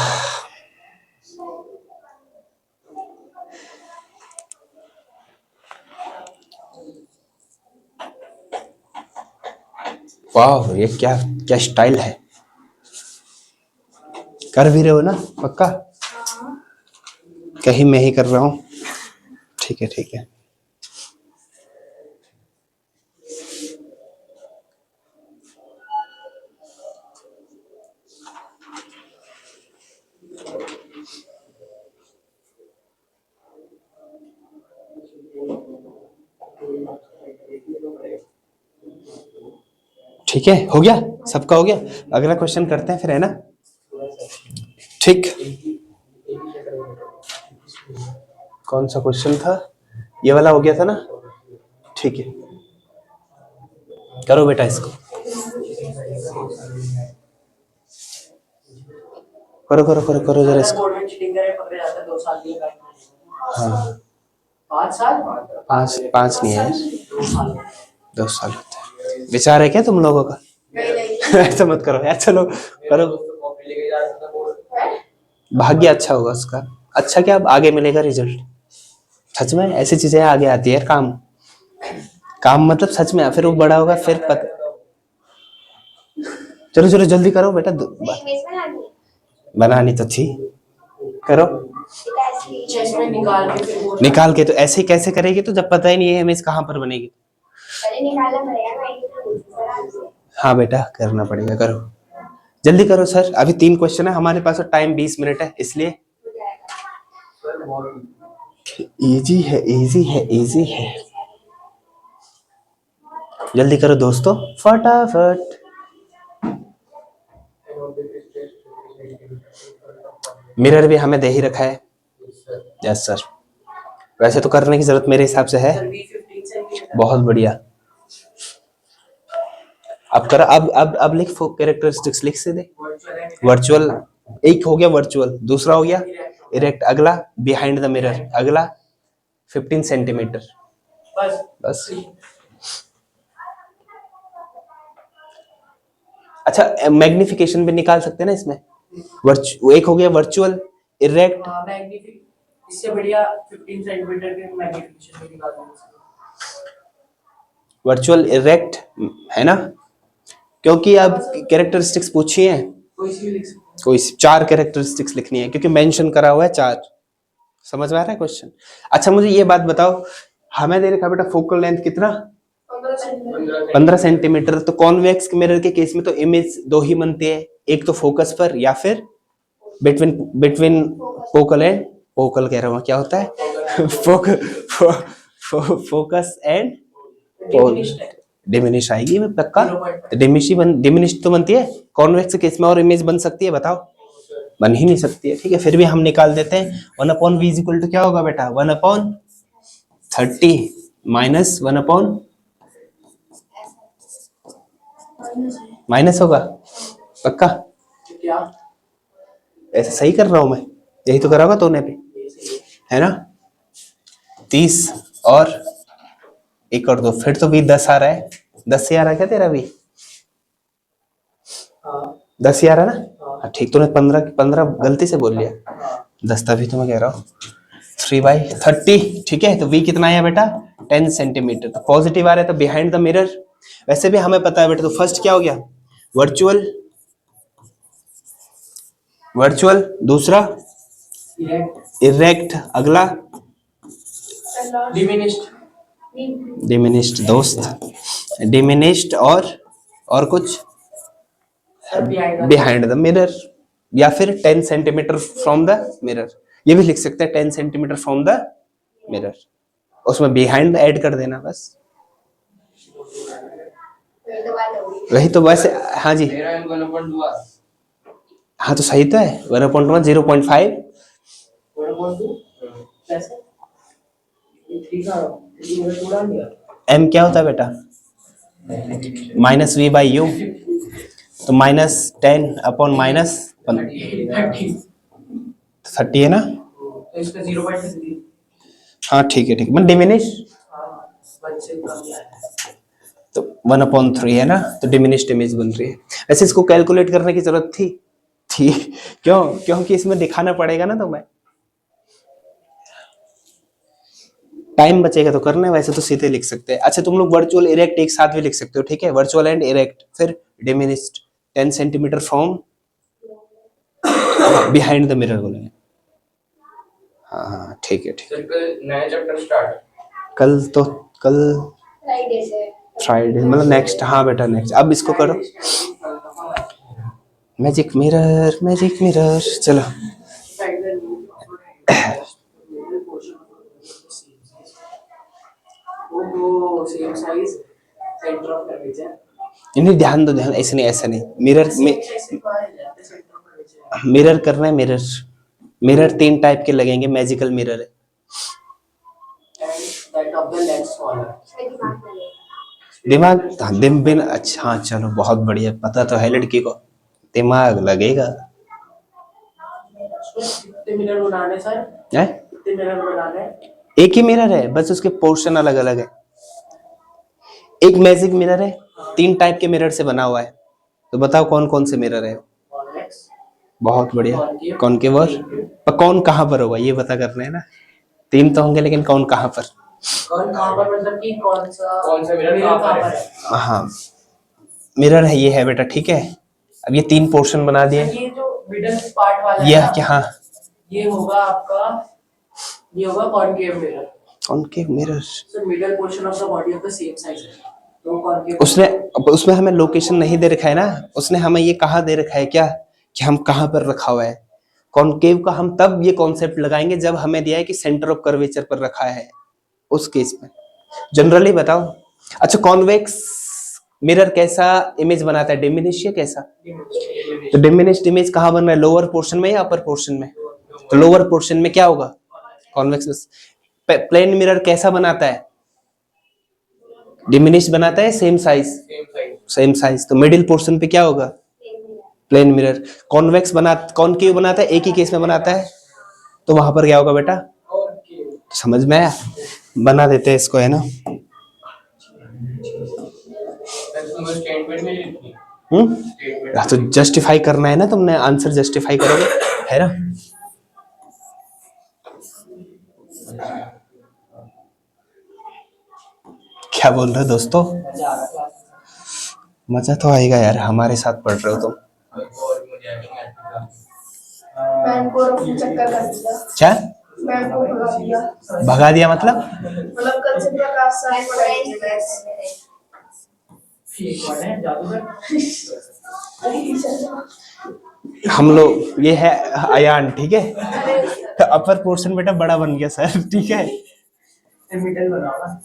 वाह ये क्या क्या स्टाइल है, कर भी रहे हो ना पक्का? कहीं मैं ही कर रहा हूँ, ठीक है ठीक है। ठीक है, हो गया, सबका हो गया। अगला क्वेश्चन करते हैं फिर, है ना? ठीक, कौन सा क्वेश्चन था? ये वाला हो गया था ना, ठीक है, करो बेटा इसको, करो करो करो करो जरा इसको। बोर्ड में चीटिंग करे पकड़े जाते हैं 2 साल के लिए बैन। हाँ 5 साल, पाँच नहीं है यार, 2 साल। 2 साल होता है। विचार है क्या तुम लोगों का? ऐसा मत करो यार, चलो करो, कॉपी लेके जा रहा था बोर्ड। भाग्य अच्छा होगा उसका, अच्छा क्या अब आगे मिलेगा रिजल्ट। सच में ऐसी चीजें आगे आती है, काम काम मतलब सच में, फिर वो बड़ा होगा फिर पता। चलो चलो जल्दी करो बेटा, इमेज बनानी है। बनानी तो थी, करो। चेस्ट में निकाल के फिर वो निकाल के तो ऐसे ही कैसे करेगी, तो जब पता ही नहीं है इमेज कहाँ पर बनेगी। पहले निकालना पड़ेगा ना, एक हाँ बेटा करना पड़ेगा, करो जल्दी करो सर, अभी 3 क्वेश्चन है हमारे पास और टाइम 20 मिनट है, इसलिए इजी है इजी है इजी है। जल्दी करो दोस्तों फटाफट। मिरर भी हमें दे ही रखा है, यस सर, वैसे तो करने की जरूरत मेरे हिसाब से है। 15 सेंटीमीटर। बहुत बढ़िया, अब कर, अब लिख कैरेक्टरिस्टिक्स लिख से दे। वर्चुअल एक हो गया, वर्चुअल दूसरा हो गया इरेक्ट, अगला बिहाइंड द मिरर, अगला 15 सेंटीमीटर, बस बस। अच्छा मैग्निफिकेशन भी निकाल सकते हैं ना इसमें, एक हो गया वर्चुअल इरेक्ट, मैग्नीफिक, इससे बढ़िया 15 सेंटीमीटर के मैग्नीफिकेशन भी निकाल देंगे। वर्चुअल इरेक्ट, है ना? क्योंकि अब कैरेक्टरिस्टिक्स पूछी है, कोई सी भी लिख सकते हैं। कोई 4 कैरेक्टरिस्टिक्स लिखनी है क्योंकि मेंशन करा हुआ है 4। समझ में आ रहा है क्वेश्चन? अच्छा मुझे ये बात बताओ, हमें दे रखा बेटा फोकल लेंथ कितना, 15 सेंटीमीटर। 15 सेंटीमीटर। तो कॉन्वेक्स मिरर के केस में तो इमेज 2 ही बनती है, एक तो फोकस पर या फिर between between focal and, focal कह रहा हूँ क्या होता है फोकस एंड डिमिनिश आएगी मैं पक्का, डिमिनिश तो बनती है कॉन्वेक्स के केस में, और इमेज बन सकती है बताओ? बन ही नहीं सकती है, ठीक है, फिर भी हम निकाल देते हैं। 1/v इक्वल टू क्या होगा बेटा, 1/30 माइनस 1/, माइनस होगा पक्का? क्या ऐसा सही कर रहा हूं मैं, यही तो करा होगा तूने भी, है ना? 30 और 1 और 2, फिर तो भी 10 आ रहा है, 10 से आ रहा है क्या तेरा भी? 10 ही आ रहा है ना? हाँ ठीक, तूने 15 गलती से बोल लिया, 10 तभी तो मैं कह रहा हूँ। 3/30, ठीक है, तो v कितना आया बेटा, 10 सेंटीमीटर। तो पॉजिटिव आ रहा है तो बिहाइंड द मिरर, वैसे भी हमें पता है बेटा। तो फर्स्ट क्या हो गया, वर्चुअल, वर्चुअल दूसरा इरेक्ट, अगला डिमिनिश्ड, डिमिनिश्ड दोस्त, डिमिनिश्ड और कुछ बिहाइंड द मिरर, या फिर 10 सेंटीमीटर फ्रॉम द मिरर, ये भी लिख सकते हैं 10 सेंटीमीटर फ्रॉम द मिरर, उसमें बिहाइंड ऐड कर देना बस, वही तो वैसे। हाँ जी, हाँ तो सही तो है, 1/1 0.5, 1/2 m क्या होता है बेटा, माइनस वी बाई यू, तो -10/-30 है ना। तो इसका 0.3। हाँ ठीक है, मैं डिमिनिश, हाँ, बच्चे कम ही आए हैं। तो 1/3 है ना, तो डिमिनिश्ड इमेज बन रही है। वैसे इसको कैलकुलेट करने की जरूरत थी क्यों? क्योंकि इसमें दिखाना पड़ेगा ना, तो मैं टाइम बचेगा तो करना है, वैसे तो सीधे लिख सकते हैं। अच्छा तुम लोग वर्चुअल इरेक्ट एक साथ भी लिख सकते हो, ठीक है, वर्चुअल एंड इरेक्ट, फिर diminished 10 centimetre from behind the mirror बोलेंगे। हाँ ठीक है, ठीक सर कल नया चैप्टर स्टार्ट। कल फ्राइडे से फ्राइडे मतलब नेक्स्ट, हाँ बेटा नेक्स्ट। अब इसको करो, मैजिक मिरर चलो। Same size, centre of curvature. इन्हें ध्यान दो, ध्यान, ऐसे नहीं, ऐसा नहीं, मिरर में मिरर करना है, मिरर 3 टाइप के लगेंगे, मैजिकल मिरर है। That of the lens smaller. दिमाग लगेगा। दिमाग दिन बिन, अच्छा हाँ चलो बहुत बढ़िया, पता तो है लड़की को, दिमाग लगेगा। कितने मिरर बनाने सर? है कितने मिरर बनाने? एक ही मिरर है, बस उसके पोर्शन अलग अलग है। एक मैजिक मिरर है, 3 टाइप के मिरर से बना हुआ है, तो बताओ कौन कौन से मिरर है। कॉन्वेक्स, बहुत बढ़िया, कॉनकेव, कॉनकेव, पर कौन कहाँ पर होगा ये पता करना है ना। 3 तो होंगे लेकिन कौन कहाँ पर। कौन कहाँ पर, मतलब कि कौन सा मिरर कहाँ पर है? हाँ मिरर है, ये है बेटा, ठीक है। अब ये 3 पोर्शन बना दिए, ये जो मिडल पार्ट वाला ये है ना, क्या, हाँ ये होगा आपका, ये होगा concave mirror. Concave mirror, sir middle portion of the body of the same size है, तो कॉनकेव। उसमें हमें लोकेशन नहीं दे रखा है ना, उसने हमें ये कहाँ दे रखा है क्या, कि हम कहाँ पर रखा हुआ है। कॉनकेव का हम तब ये कॉन्सेप्ट लगाएंगे जब हमें दिया है कि सेंटर ऑफ कर्वेचर पर रखा है, उस केस में। जनरली बताओ। अच्छा कॉन्वेक्स मिरर कैसा इमेज बनाता है, डिमिनिश या कैसा। तो डिमिनिश्ड इमेज कहाँ बन रहा है, लोअर पोर्शन में या अपर पोर्शन में। तो लोअर पोर्शन में क्या होगा, कॉन्वेक्स। प्लेन मिरर कैसा बनाता है, डिमिनिश बनाता है, सेम साइज, तो मिडिल पोर्शन पे क्या होगा, प्लेन मिरर। कॉन्वेक्स कॉनकेव बनाता है, एक ही केस में बनाता है, तो वहां पर क्या होगा बेटा, समझ में आया। बना देते हैं इसको, है ना। तो जस्टिफाई करना है ना, तुमने आंसर जस्टिफाई करोगे, है ना। क्या बोल रहे हो दोस्तों, मजा तो आएगा यार, हमारे साथ पढ़ रहे हो तुम। मैम को चक्कर कर दिया। क्या मैम को भगा दिया। भगा दिया मतलब कल से प्रकाश सर पढ़ाएंगे मैथ्स। कौन है जादूगर? हम लोग, ये है अयान, ठीक है। तो अपर पोर्शन बेटा बड़ा बन गया सर, ठीक है, मिडल बनाओ ना,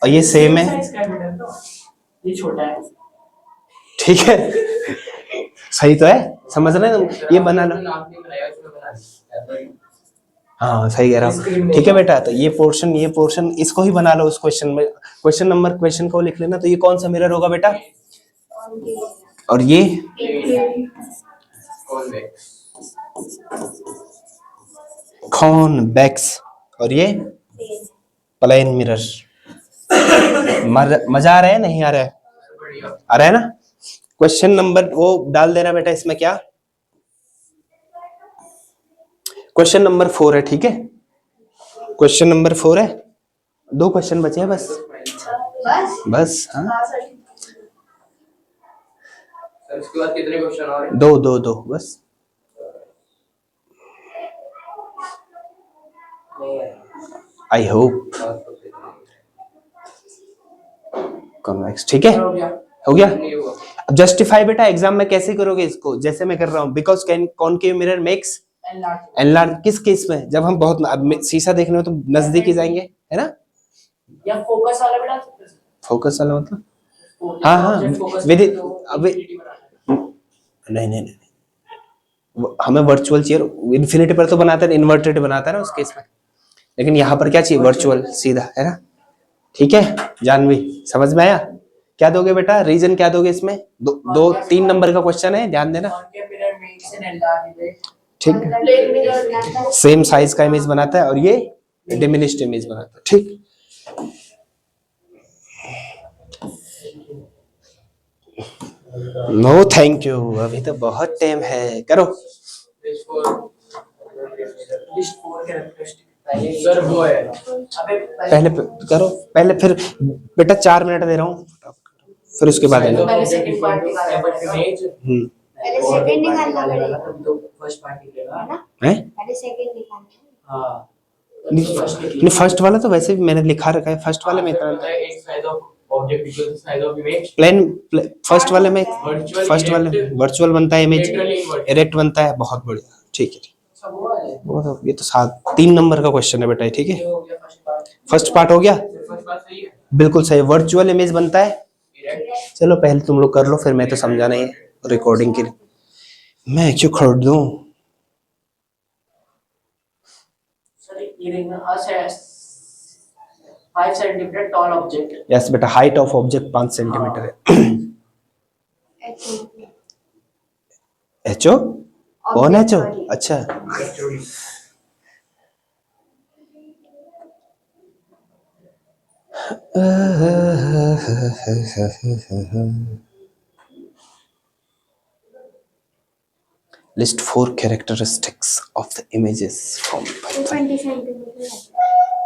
और ये सेम है, साइज का मिडल, तो ये छोटा है। ठीक है, सही तो है, समझ रहे हैं तुम, ये बना लो। हाँ सही कह रहा हूँ, ठीक है बेटा। तो ये पोर्शन इसको ही बना लो उस क्वेश्चन में, क्वेश्चन को लिख लेना। तो ये कौन सा मिरर होगा बेटा, और ये कॉन्वेक्स, और ये प्लेन मिरर। मजा आ रहा है, नहीं आ रहा है, आ रहा है ना। क्वेश्चन नंबर वो डाल देना बेटा इसमें, क्या क्वेश्चन नंबर 4 है, ठीक है, क्वेश्चन नंबर 4 है। 2 क्वेश्चन बचे हैं बस, हाँ सर इसके बाद कितने क्वेश्चन और हैं? 2 बस। आई होप कॉन्वेक्स, ठीक है, हो गया। अब जस्टिफाई बेटा एग्जाम में कैसे करोगे इसको, जैसे मैं कर रहा हूँ, because concave mirror makes enlarge. किस केस में, जब हम बहुत शीशा देखने में तो नजदीक ही जाएंगे, है ना। या फोकस वाला बेटा, फोकस वाला मतलब, हाँ विद नहीं, हमें वर्चुअल चाहिए, इन्फिनिटी पर तो बनाता है, इन्वर्टेड बनाता है ना उस केस में, लेकिन यहाँ पर क्या चाहिए, वर्चुअल सीधा, है ना। ठीक है जानवी, समझ में आया? क्या दोगे बेटा, रीजन क्या दोगे इसमें? दो 3 नंबर का क्वेश्चन है, ध्यान देना। Concave mirror makes an enlarged image. ठीक, प्लेन मिरर बनाता है। सेम साइज का इमेज बनाता है और ये डिमिनिश्ड इमेज बनाता है। ठीक, नो थैंक यू, अभी तो बहुत टाइम है, करो। List four characteristics. सर वो है। अबे पहले करो, पहले फिर बेटा 4 मिनट दे रहा हूँ, फिर उसके बाद है ना। पहले सेकंड पार्ट निकालना इमेज। पहले सेकंड निकालना पड़ेगा, तो फर्स्ट पार्ट निकलेगा है ना? है पहले सेकंड निकालना। हाँ नहीं, फर्स्ट वाला तो वैसे भी मैंने लिखा रखा है, फर्स्ट वाले में इतना एक size of object equal to size of image. Plane, first वाले में Virtual, फर्स्ट वाले erect, वर्चुअल बनता है, इमेज literally inverted। इरेक्ट बनता है। बहुत बढ़िया, ठीक है। सब हुआ है। वो तो ये तो 3 नंबर का क्वेश्चन है बेटा, ठीक ये है। हो गया फर्स्ट पार्ट। फर्स्ट पार्ट हो गया, फर्स्ट पार्ट सही है। बिल्कुल सही। वर्चुअल इमेज बनता है, Erect। चलो पहले तुम लोग कर लो, फिर मैं तो समझा नहीं रिकॉर्डिंग के लिए, मैं क्यों खरीद दूं। सर ये देखना us as 5 centimetre tall object. Yes बेटा, हाइट ऑफ ऑब्जेक्ट 5 सेंटीमीटर है। एचओ, कौन है एचओ? अच्छा, list 4 characteristics of the images from 20 centimetre है।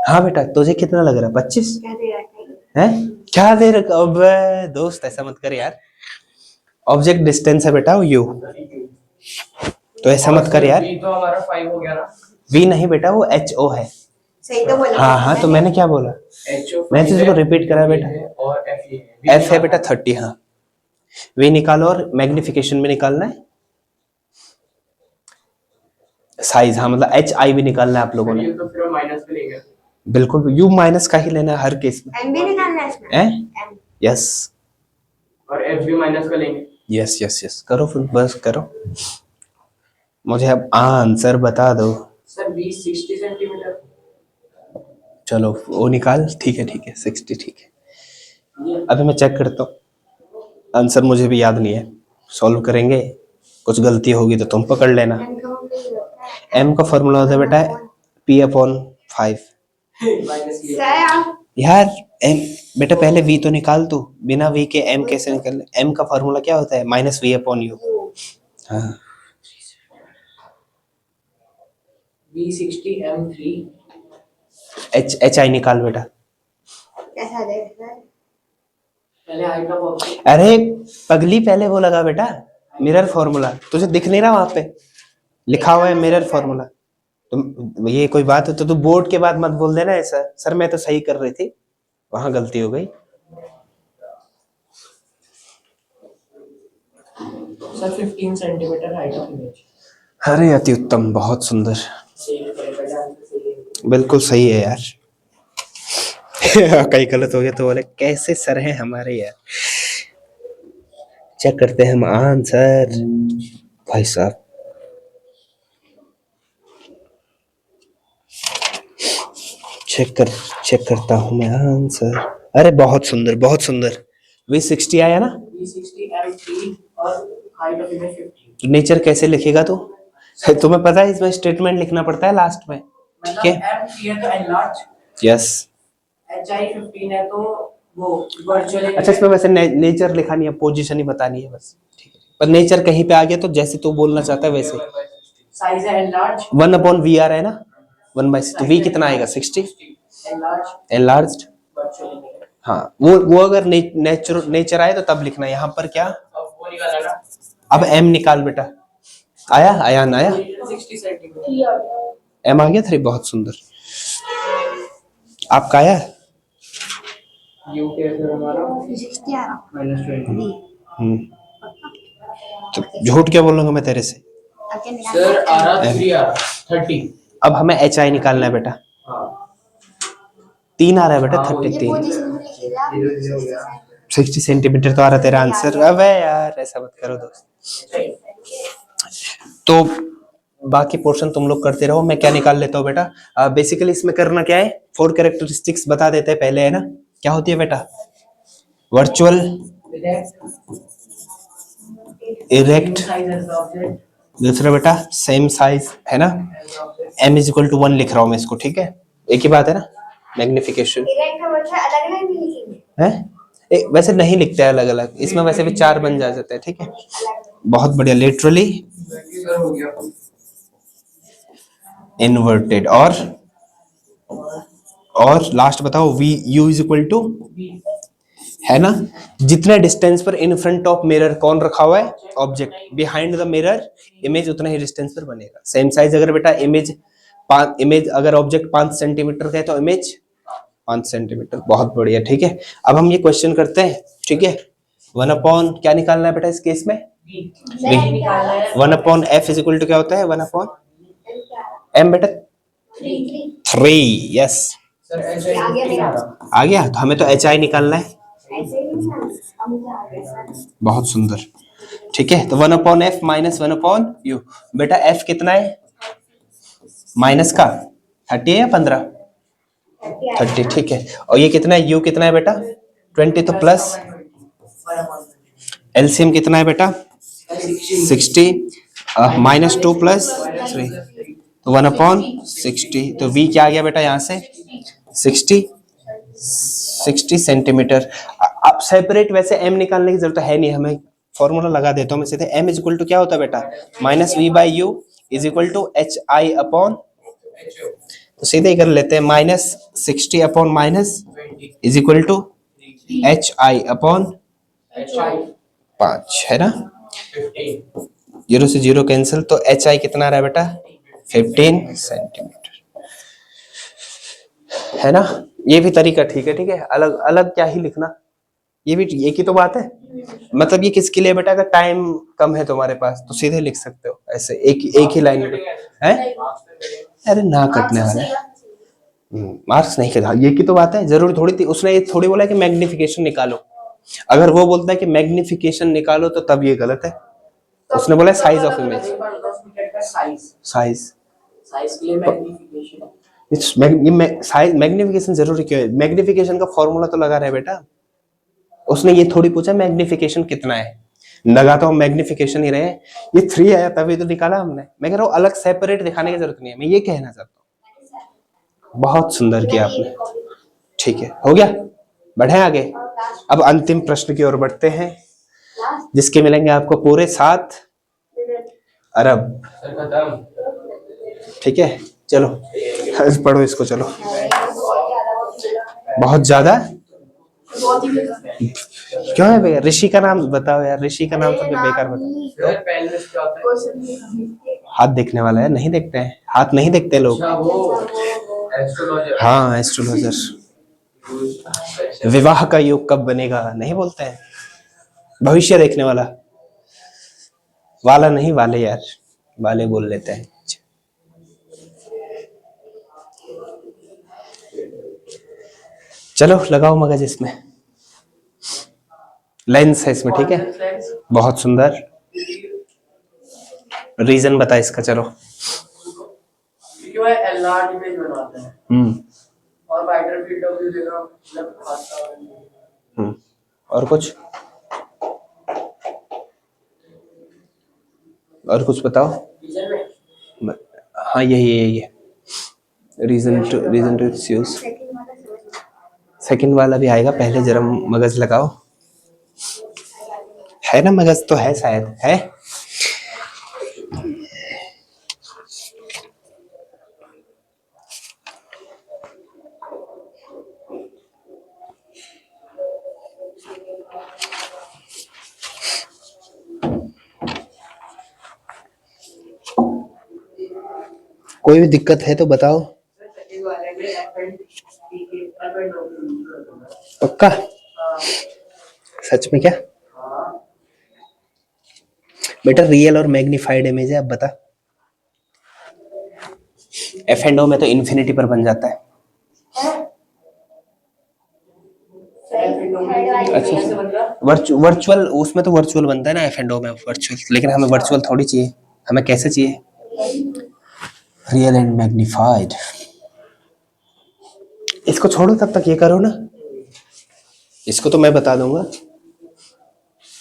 हाँ बेटा, तुझे कितना लग रहा है? 25 क्या दे रखा है? है? क्या दे रखा? अबे दोस्त ऐसा मत कर यार, ऑब्जेक्ट डिस्टेंस है बेटा यू, तो ऐसा मत कर यार। ये तो हमारा 5 हो गया ना। वी नहीं बेटा, वो एच ओ है। सही तो बोला। हाँ हाँ, तो मैंने क्या बोला? HO मैं तो इसको रिपीट करा बेटा। और F ये है। एफ है बेटा 30, हाँ। वी निकालो और मैग्निफिकेशन में निकालना है साइज, हाँ मतलब एच आई भी निकालना है आप लोगों ने। ये तो फिर माइनस पे लेंगे। बिल्कुल, यू माइनस का ही लेना है हर केस में। एम भी निकालना है इसमें। हैं? यस और F भी माइनस का लेंगे। यस यस यस, करो फिर, बस करो, मुझे अब आंसर बता दो। Sir 20 60 centimetre. चलो वो निकाल, ठीक है 60, ठीक है। अभी मैं चेक करता हूँ, आंसर मुझे भी याद नहीं है, सॉल्व करेंगे, कुछ गलती होगी तो तुम पकड़ लेना। एम का मतलब होता है। एम का फॉर्मूला होता है बेटा P/5। माइनस ये। सर आप यार एम बेटा, पहले वी तो निकाल, तू बिना वी के एम कैसे निकाल? एम का फॉर्मूला क्या होता है? -V/U। हाँ, V60 M3। एच आई निकाल बेटा। कैसा दे सर? पहले हाइट ऑफ ऑब्जेक्ट। अरे पगली, पहले वो लगा बेटा मिरर फॉर्मूला, तुझे दिख नहीं रहा वहां पे लिखा हुआ है मिरर फॉर्मूला। तुम ये कोई बात है तो तू बोर्ड के बाद मत बोल देना ऐसा, सर मैं तो सही कर रही थी, वहां गलती हो गई। Sir 15 centimetre height of image. अरे अति उत्तम, बहुत सुंदर, सही करेगा आंसर सही है। बिल्कुल सही है यार। कहीं गलत हो गया तो बोले कैसे सर हैं हमारे यार। चेक करते हैं हम आंसर, भाई साहब चेक करता हूं मैं आंसर। अरे बहुत सुंदर, बहुत सुंदर। V60 आया ना? V60 M3 और हाइट ऑफ इमेज 15। तो नेचर कैसे लिखेगा तू? तुम्हें पता है इसमें स्टेटमेंट लिखना पड़ता है लास्ट में, ठीक है? M3 है तो एनलार्ज। यस। HI 15 है तो वो वर्चुअल। अच्छा, इसमें वैसे नेचर लिखा नहीं है, पोजीशन ही बतानी है बस, ठीक है? पर नेचर कहीं पे आ गया तो जैसे तू बोलना चाहता है वैसे। साइज है एनलार्ज। 1/VR है ना, 1/, तो V कितना आएगा? 60 एनलार्ज एनलार्ज्ड। वर्चुअल। हाँ, वो अगर नेचर आए तो तब लिखना है। यहाँ पर क्या, अब वो निकाला ना। अब M निकाल बेटा। आया आयान आया, 60 सेंटीमीटर। M आ गया 3, बहुत सुंदर। आपका आया? यू के फिर हमारा 60 आ रहा -20। तो झूठ क्या बोलूंगा मैं तेरे से। आके निकाल। सर आ रहा 3 आ रहा 30। अब हमें HI निकालना है बेटा। हाँ 3 आ रहा है बेटा, हाँ, वो 33। पोजीशन में लिखेगा 60 सेंटीमीटर तो आ रहा तेरा आंसर। अबे यार ऐसा मत करो दोस्त। तो बाकी पोर्शन तुम लोग करते रहो, मैं क्या निकाल लेता हूँ बेटा। बेसिकली इसमें करना क्या है, 4 कैरेक्टरिस्टिक्स बता देते हैं पहले, है ना? क्या होती है बेटा? Virtual erect, size as the object. दूसरा बेटा सेम साइज, है ना? m इज इक्वल टू 1 लिख रहा हूं मैं इसको, ठीक है? एक ही बात है ना? मैग्निफिकेशन इरेक्ट और वर्चुअल अलग अलग नहीं लिखेंगे, है, वैसे नहीं लिखते हैं अलग अलग, इसमें वैसे भी 4 बन जाते हैं, ठीक है? बहुत बढ़िया। लिटरली इन्वर्टेड और लास्ट बताओ v u is equal to, है ना? जितने डिस्टेंस पर इन फ्रंट ऑफ मिरर कौन रखा हुआ है? Object. Behind the mirror image उतना ही डिस्टेंस पर बनेगा। सेम साइज अगर बेटा इमेज अगर ऑब्जेक्ट 5 सेंटीमीटर का है तो इमेज 5 सेंटीमीटर। बहुत बढ़िया, ठीक है? अब हम ये क्वेश्चन करते हैं, ठीक है? 1 अपॉन क्या निकालना है बेटा इस केस में? निकालना है 1 upon f is equal to क्या होता है? 1 अपॉन एम बेटा 3। यस, आ गया मेरा, आ गया। तो हमें तो एच आई निकालना है। ऐसे ही नहीं ना, अब मुझे आ गया सर। बहुत सुंदर, ठीक है? तो 1 upon F minus 1 upon you. बेटा एफ कितना है? माइनस का 30 है या 15? 30, ठीक है। और ये कितना है? यू कितना है बेटा? 20। तो प्लस एलसीएम कितना है बेटा? 60 माइनस 2 प्लस 3 तो 1 अपॉन 60। तो v क्या आ गया बेटा यहाँ से? 60 सेंटीमीटर। अब सेपरेट वैसे m निकालने की जरूरत है नहीं, हमें फॉर्मूला लगा देता हूँ मैं सीधे। m इज इक्वल टू क्या होता है बेटा? Minus v by u is equal to h i upon, तो सीधे ही कर लेते हैं, minus 60 upon minus is equal to h i upon 5, है ना? 0 से 0 कैंसिल, तो एच आई कितना आ रहा है बेटा? 15 सेंटीमीटर, है ना? ये भी तरीका ठीक है, ठीक है? अलग अलग क्या ही लिखना, ये भी एक ही तो बात है। मतलब ये किसके लिए बेटा? अगर टाइम कम है तुम्हारे पास तो सीधे लिख सकते हो ऐसे, एक ही लाइन में है। अरे ना कटने वाला है, मार्क्स नहीं कटा, ये की तो बात है। जरूरी थोड़ी थी, उसने ये थोड़ी बोला कि मैग्निफिकेशन निकालो। अगर वो बोलता है कि मैग्निफिकेशन निकालो तो तब ये गलत है। उसने बोला size of image, size size के लिए मैग्निफिकेशन। साइज मैग्निफिकेशन जरूरी क्यों है? मैग्निफिकेशन का फॉर्मूला तो लगा रहा है बेटा। उसने ये थोड़ी पूछा मैग्निफिकेशन कितना है, लगा तो हम मैग्निफिकेशन ही रहे। ये 3 आया तभी तो निकाला हमने। मैं कह रहा हूँ अलग सेपरेट दिखाने की जरूरत नहीं है, मैं ये कहना चाहता हूँ। बहुत सुंदर किया आपने, ठीक है? हो गया, बढ़े आगे। अब अंतिम प्रश्न की ओर बढ़ते हैं, जिसके मिलेंगे आपको पूरे 7 अरब। ठीक है, चलो पढ़ो इसको, चलो। बहुत ज्यादा क्यों है भैया? ऋषि का नाम बताओ यार, ऋषि का नाम तो बेकार बताओ। हाथ देखने वाला है, नहीं देखते हैं, हाथ नहीं देखते लोग। हाँ, एस्ट्रोलॉजर। विवाह का योग कब बनेगा नहीं बोलते हैं, भविष्य देखने वाला। वाला नहीं, वाले यार, वाले बोल लेते हैं। चलो लगाओ मगज इसमें, लेंस है इसमें, ठीक है? बहुत सुंदर। रीजन बता इसका, चलो। क्यों है एनलार्ज इमेज बनवाते हैं और वाइडर फील्ड ऑफ व्यू देगा, मतलब खाता है। और कुछ बताओ। हाँ, यही है reason to its use. Second वाला भी आएगा, पहले जरा मगज लगाओ। है ना, मगज तो है, शायद है। कोई भी दिक्कत है तो बताओ। पक्का? सच में क्या बेटा? रियल और मैग्नीफाइड इमेज है। अब बता, एफ एंड ओ में तो इन्फिनिटी पर बन जाता है। अच्छा, वर्चुअल उसमें तो वर्चुअल बनता है ना, एफ एंड ओ में वर्चुअल। लेकिन हमें वर्चुअल थोड़ी चाहिए, हमें कैसे चाहिए? Real and magnified. इसको छोड़ो, तब तक ये करो ना। इसको तो मैं बता दूंगा।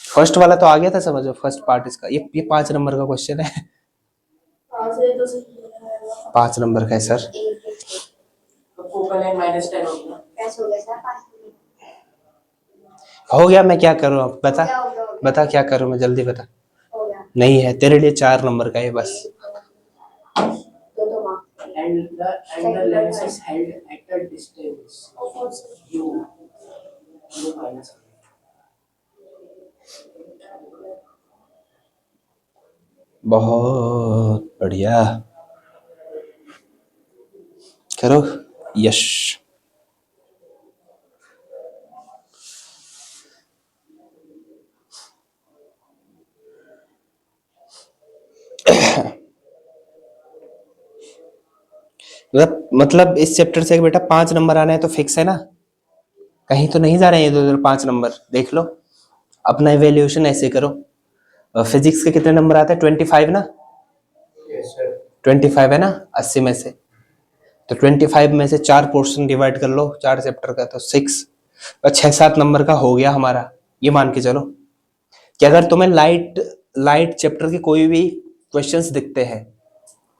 फर्स्ट वाला तो आ गया था समझो, फर्स्ट पार्ट इसका। ये 5 नंबर का क्वेश्चन है। पाँच है तो सही है। 5 नंबर का है सर। तो फोकल लेंथ -10 हो गया। कैसे हो गया सर 5 हो गया, मैं क्या करूँ अब बता। हो गया बता क्या करूँ मैं, जल्दी बता। हो गया नहीं है तेरे लिए 4 नंबर का है बस। तो marks And the lens is held at a distance u minus. बहुत बढ़िया, करो यश। मतलब इस चैप्टर से बेटा 5 नंबर आना है तो फिक्स है ना, कहीं तो नहीं जा रहे हैं इधर 5 नंबर। देख लो अपना इवेल्युएशन ऐसे करो। फिजिक्स के कितने नंबर आते हैं? 25 ना? Yes, sir. 25 है ना 80 में से। तो 25 में से 4 पोर्शन डिवाइड कर लो, 4 चैप्टर का, तो 6 और 6-7 नंबर का हो गया हमारा। ये मान के चलो कि अगर तुम्हें लाइट चैप्टर के कोई भी क्वेश्चंस दिखते हैं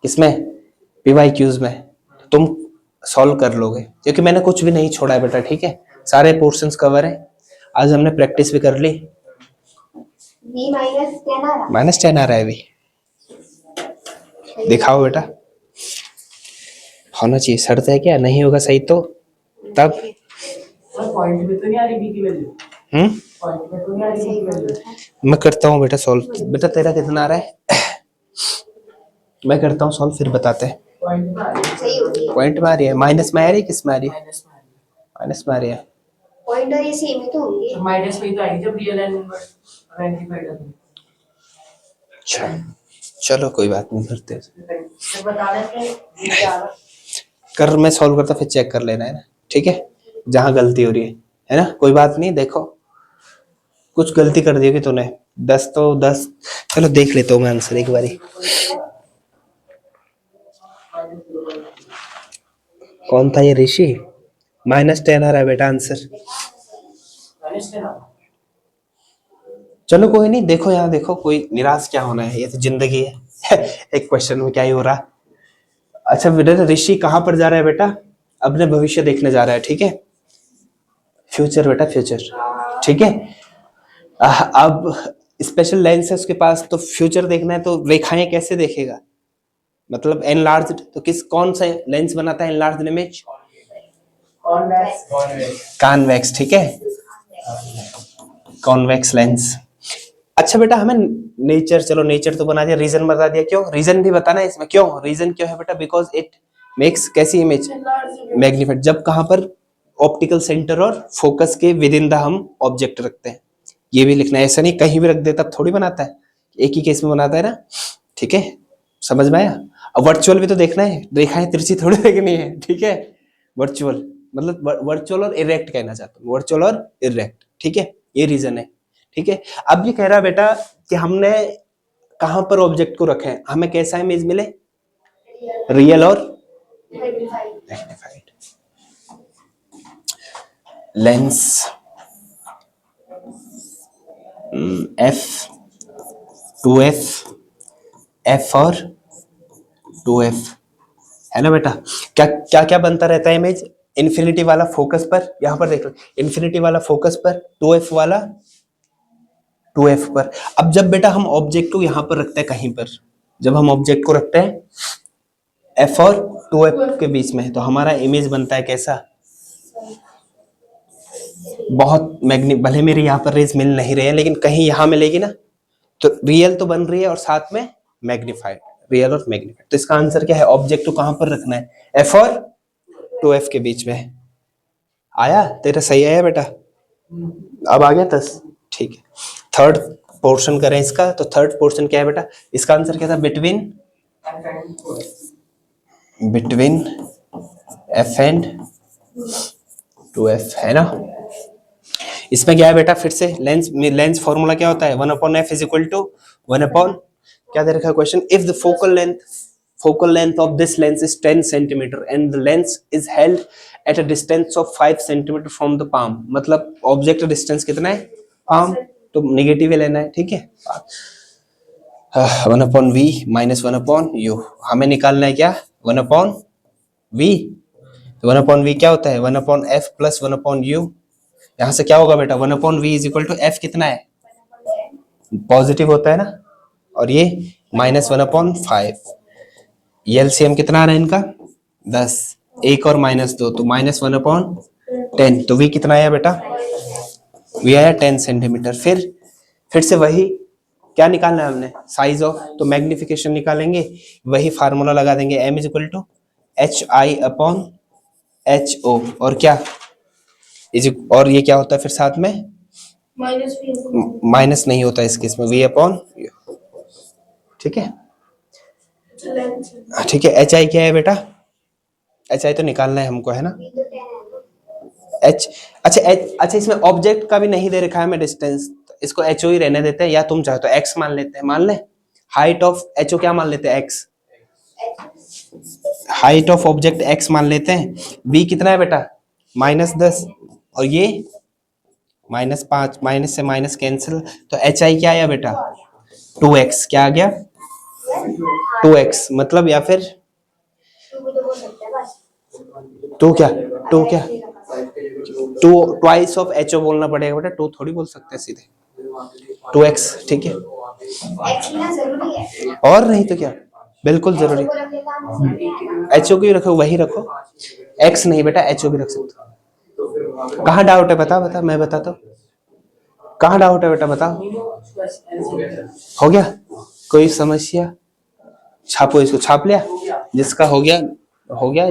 इसमें PYQs में, तुम सॉल्व कर लोगे, क्योंकि मैंने कुछ भी नहीं छोड़ा है बेटा, ठीक है? सारे पोर्शंस कवर है। आज हमने प्रैक्टिस भी कर ली। B -10 आ रहा -10 आ रहा है अभी। दिखाओ बेटा, होना चाहिए। शर्त है क्या? नहीं होगा सही तो तब और पॉइंट में तो नहीं आ रही बी की वैल्यू। पॉइंट में तो नहीं आ रही बी की वैल्यू। मैं करता हूँ बेटा सॉल्व। बेटा तेरा कितना आ रहा है? मैं करता हूँ सॉल्व, फिर बताते हैं। पॉइंट में आ रही है। सही होगी पॉइंट में आ रही है, माइनस में आ रही है, किस में आ रही है? माइनस में आ रही है। माइनस में आ रही है। पॉइंट और ये सेम ही तो होंगे तो माइनस में ही तो आएगी जब रियल एंड इनवर्स आइडेंटिफाइड होगी। अच्छा चलो कोई बात नहीं, करते हैं। फिर बताने से ये क्या आ रहा कर, मैं सॉल्व करता फिर चेक कर लेना है ना, ठीक है? जहां गलती हो रही है ना, कोई बात नहीं। देखो कुछ गलती कर दी होगी तूने, 10 तो 10। चलो देख लेता हूँ मैं आंसर एक बारी। कौन था ये? ऋषि। -10 आ रहा है बेटा आंसर। माइनस 10 आ रहा। चलो कोई नहीं, देखो यहाँ देखो, कोई निराश क्या होना है, ये तो जिंदगी है। एक क्वेश्चन में क्या ही हो रहा। अच्छा बेटा, ऋषि कहाँ पर जा रहा है बेटा? अपने भविष्य देखने जा रहा है, ठीक है? फ्यूचर बेटा, फ्यूचर, ठीक है? अब स्पेशल लेंस है उसके पास, तो फ्यूचर देखना है तो रेखाएं कैसे देखेगा? मतलब एनलार्ज्ड, तो कौन सा लेंस बनाता है एनलार्ज्ड इमेज? कॉन्वेक्स। कॉन्वेक्स, ठीक है? Convex lens. अच्छा बेटा, हमें नेचर, चलो नेचर तो बना दिया, रीजन बता दिया। क्यों? रीजन भी बताना है इसमें। क्यों रीजन क्यों है बेटा? बिकॉज इट मेक्स कैसी इमेज? मैग्निफाइड। जब कहां पर? ऑप्टिकल सेंटर और फोकस के विद इन द हम ऑब्जेक्ट रखते हैं। ये भी लिखना है, ऐसा नहीं कहीं भी रख दे तब थोड़ी बनाता है, एक ही केस में बनाता है ना, ठीक है? समझ में आया? अब वर्चुअल भी तो देखना है, रेखाएं तिरछी थोड़ी देखनी है, ठीक है? वर्चुअल मतलब वर्चुअल और इरेक्ट कहना चाहता हूँ, वर्चुअल और इरेक्ट, ठीक है? ये रीजन है, ठीक है? अब ये कह रहा बेटा कि हमने कहां पर ऑब्जेक्ट को रखे हैं, हमें कैसा इमेज मिले? रियल और magnified. Lens F 2F, F और 2F है ना बेटा? क्या क्या क्या बनता रहता है इमेज? इन्फिनिटी वाला फोकस पर, यहां पर देख लो, इन्फिनिटी वाला फोकस पर, 2F वाला 2F पर। अब जब बेटा हम ऑब्जेक्ट को यहां पर रखते हैं कहीं पर, जब हम ऑब्जेक्ट को रखते हैं F और 2F के बीच में, तो हमारा इमेज बनता है कैसा? बहुत भले मेरे यहाँ पर रेज मिल नहीं रहे हैं, लेकिन कहीं यहाँ मिलेगी ना, तो रियल तो बन रही है और साथ में मैग्नीफाइड, रियल और मैग्नीफाइड। तो इसका आंसर क्या है? ऑब्जेक्ट को कहां पर रखना है? F और 2F के बीच में। आया तेरा? सही आया बेटा? अब आ गया 10, ठीक है? थर्ड पोर्शन करें इसका, तो थर्ड पोर्शन क्या है बेटा? इसका आंसर क्या था? बिटवीन F एंड 2F, है ना? इसमें क्या है बेटा? फिर से लेंस फॉर्मूला क्या होता है? 1/f is equal to 1 upon, क्या दे रखा है question? If the focal length focal length of this lens is 10 centimeter and the lens is held at a distance of 5 centimeter from the palm. मतलब object distance कितना है, palm, तो negative लेना है, ठीक है. 1/v माइनस 1/u, हमें निकालना है क्या, 1/v. 1/v क्या होता है, 1/f प्लस 1/u. यहाँ से क्या होगा बेटा, 1/v is equal to f कितना है, पॉजिटिव होता है ना, और ये माइनस 1/5. एलसीएम कितना आ रहा है इनका, 10, 1 और -2 तो -1/10. तो v कितना आया बेटा, v आया 10 सेंटीमीटर. फिर से वही क्या निकालना है हमने, साइज ऑफ, तो मैग्निफिकेशन निकालेंगे, वही फार्मूला लगा देंगे, m is equal to HI/HO. और क्या और ये क्या होता है फिर साथ में, माइनस नहीं होता इसके, इसमें v/u. ठीक है, ठीक है. HI क्या है बेटा, HI तो निकालना है हमको, है ना. अच्छा इसमें ऑब्जेक्ट का भी नहीं दे रखा है हमें डिस्टेंस, इसको HO ही रहने देते हैं, या तुम चाहो तो x मान लेते हैं, मान ले. हाइट ऑफ HO क्या मान लेते हैं, x. Height of object x मान लेते हैं. v कितना है बेटा, -10, और ये -5, माइनस से माइनस कैंसिल, तो HI क्या आया बेटा, 2x. क्या आ गया, 2x. मतलब या फिर 2 क्या 2 ट्वाइस ऑफ HO बोलना पड़ेगा बेटा, 2 थोड़ी बोल सकते हैं सीधे, 2x. ठीक है, एक्स ना जरूरी है, और नहीं तो क्या, बिल्कुल जरूरी. HO की रखो, वही रखो, x नहीं बेटा, HO भी रख सकते हो. कहाँ डाउट है, बता, मैं बताता हूँ. कहाँ डाउट है बेटा, बताओ. हो गया, कोई समस्या, छापो इसको, छाप लिया, जिसका हो गया,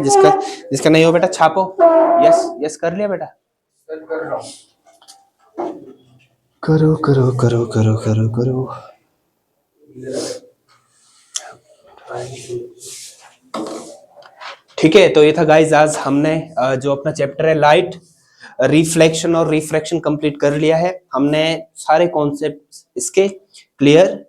जिसका नहीं हो बेटा छापो. यस कर लिया बेटा, करो. ठीक है, तो ये था गाइज, आज हमने जो अपना चैप्टर है लाइट, रिफ्लेक्शन और रिफ्रैक्शन कंप्लीट कर लिया है. हमने सारे कॉन्सेप्ट इसके क्लियर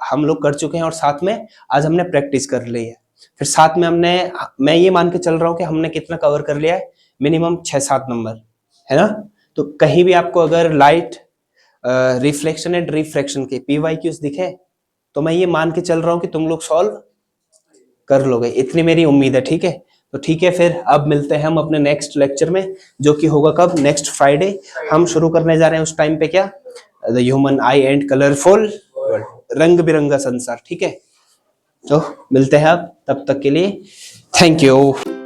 हम लोग कर चुके हैं, और साथ में आज हमने प्रैक्टिस कर ली है. फिर साथ में मैं ये मान के चल रहा हूँ कि हमने कितना कवर कर लिया है, मिनिमम 6-7 नंबर, है ना. तो कहीं भी आपको अगर लाइट, रिफ्लेक्शन एंड रिफ्रैक्शन के PYQs दिखे, तो मैं ये मान के चल रहा हूँ कि तुम लोग सॉल्व कर लोगे, इतनी मेरी उम्मीद है. ठीक है, तो ठीक है, फिर अब मिलते हैं हम अपने नेक्स्ट लेक्चर में, जो कि होगा कब, नेक्स्ट फ्राइडे. हम शुरू करने जा रहे हैं उस टाइम पे क्या, the human I and colourful world, रंग बिरंगा संसार. ठीक है, तो मिलते हैं अब, तब तक के लिए थैंक यू.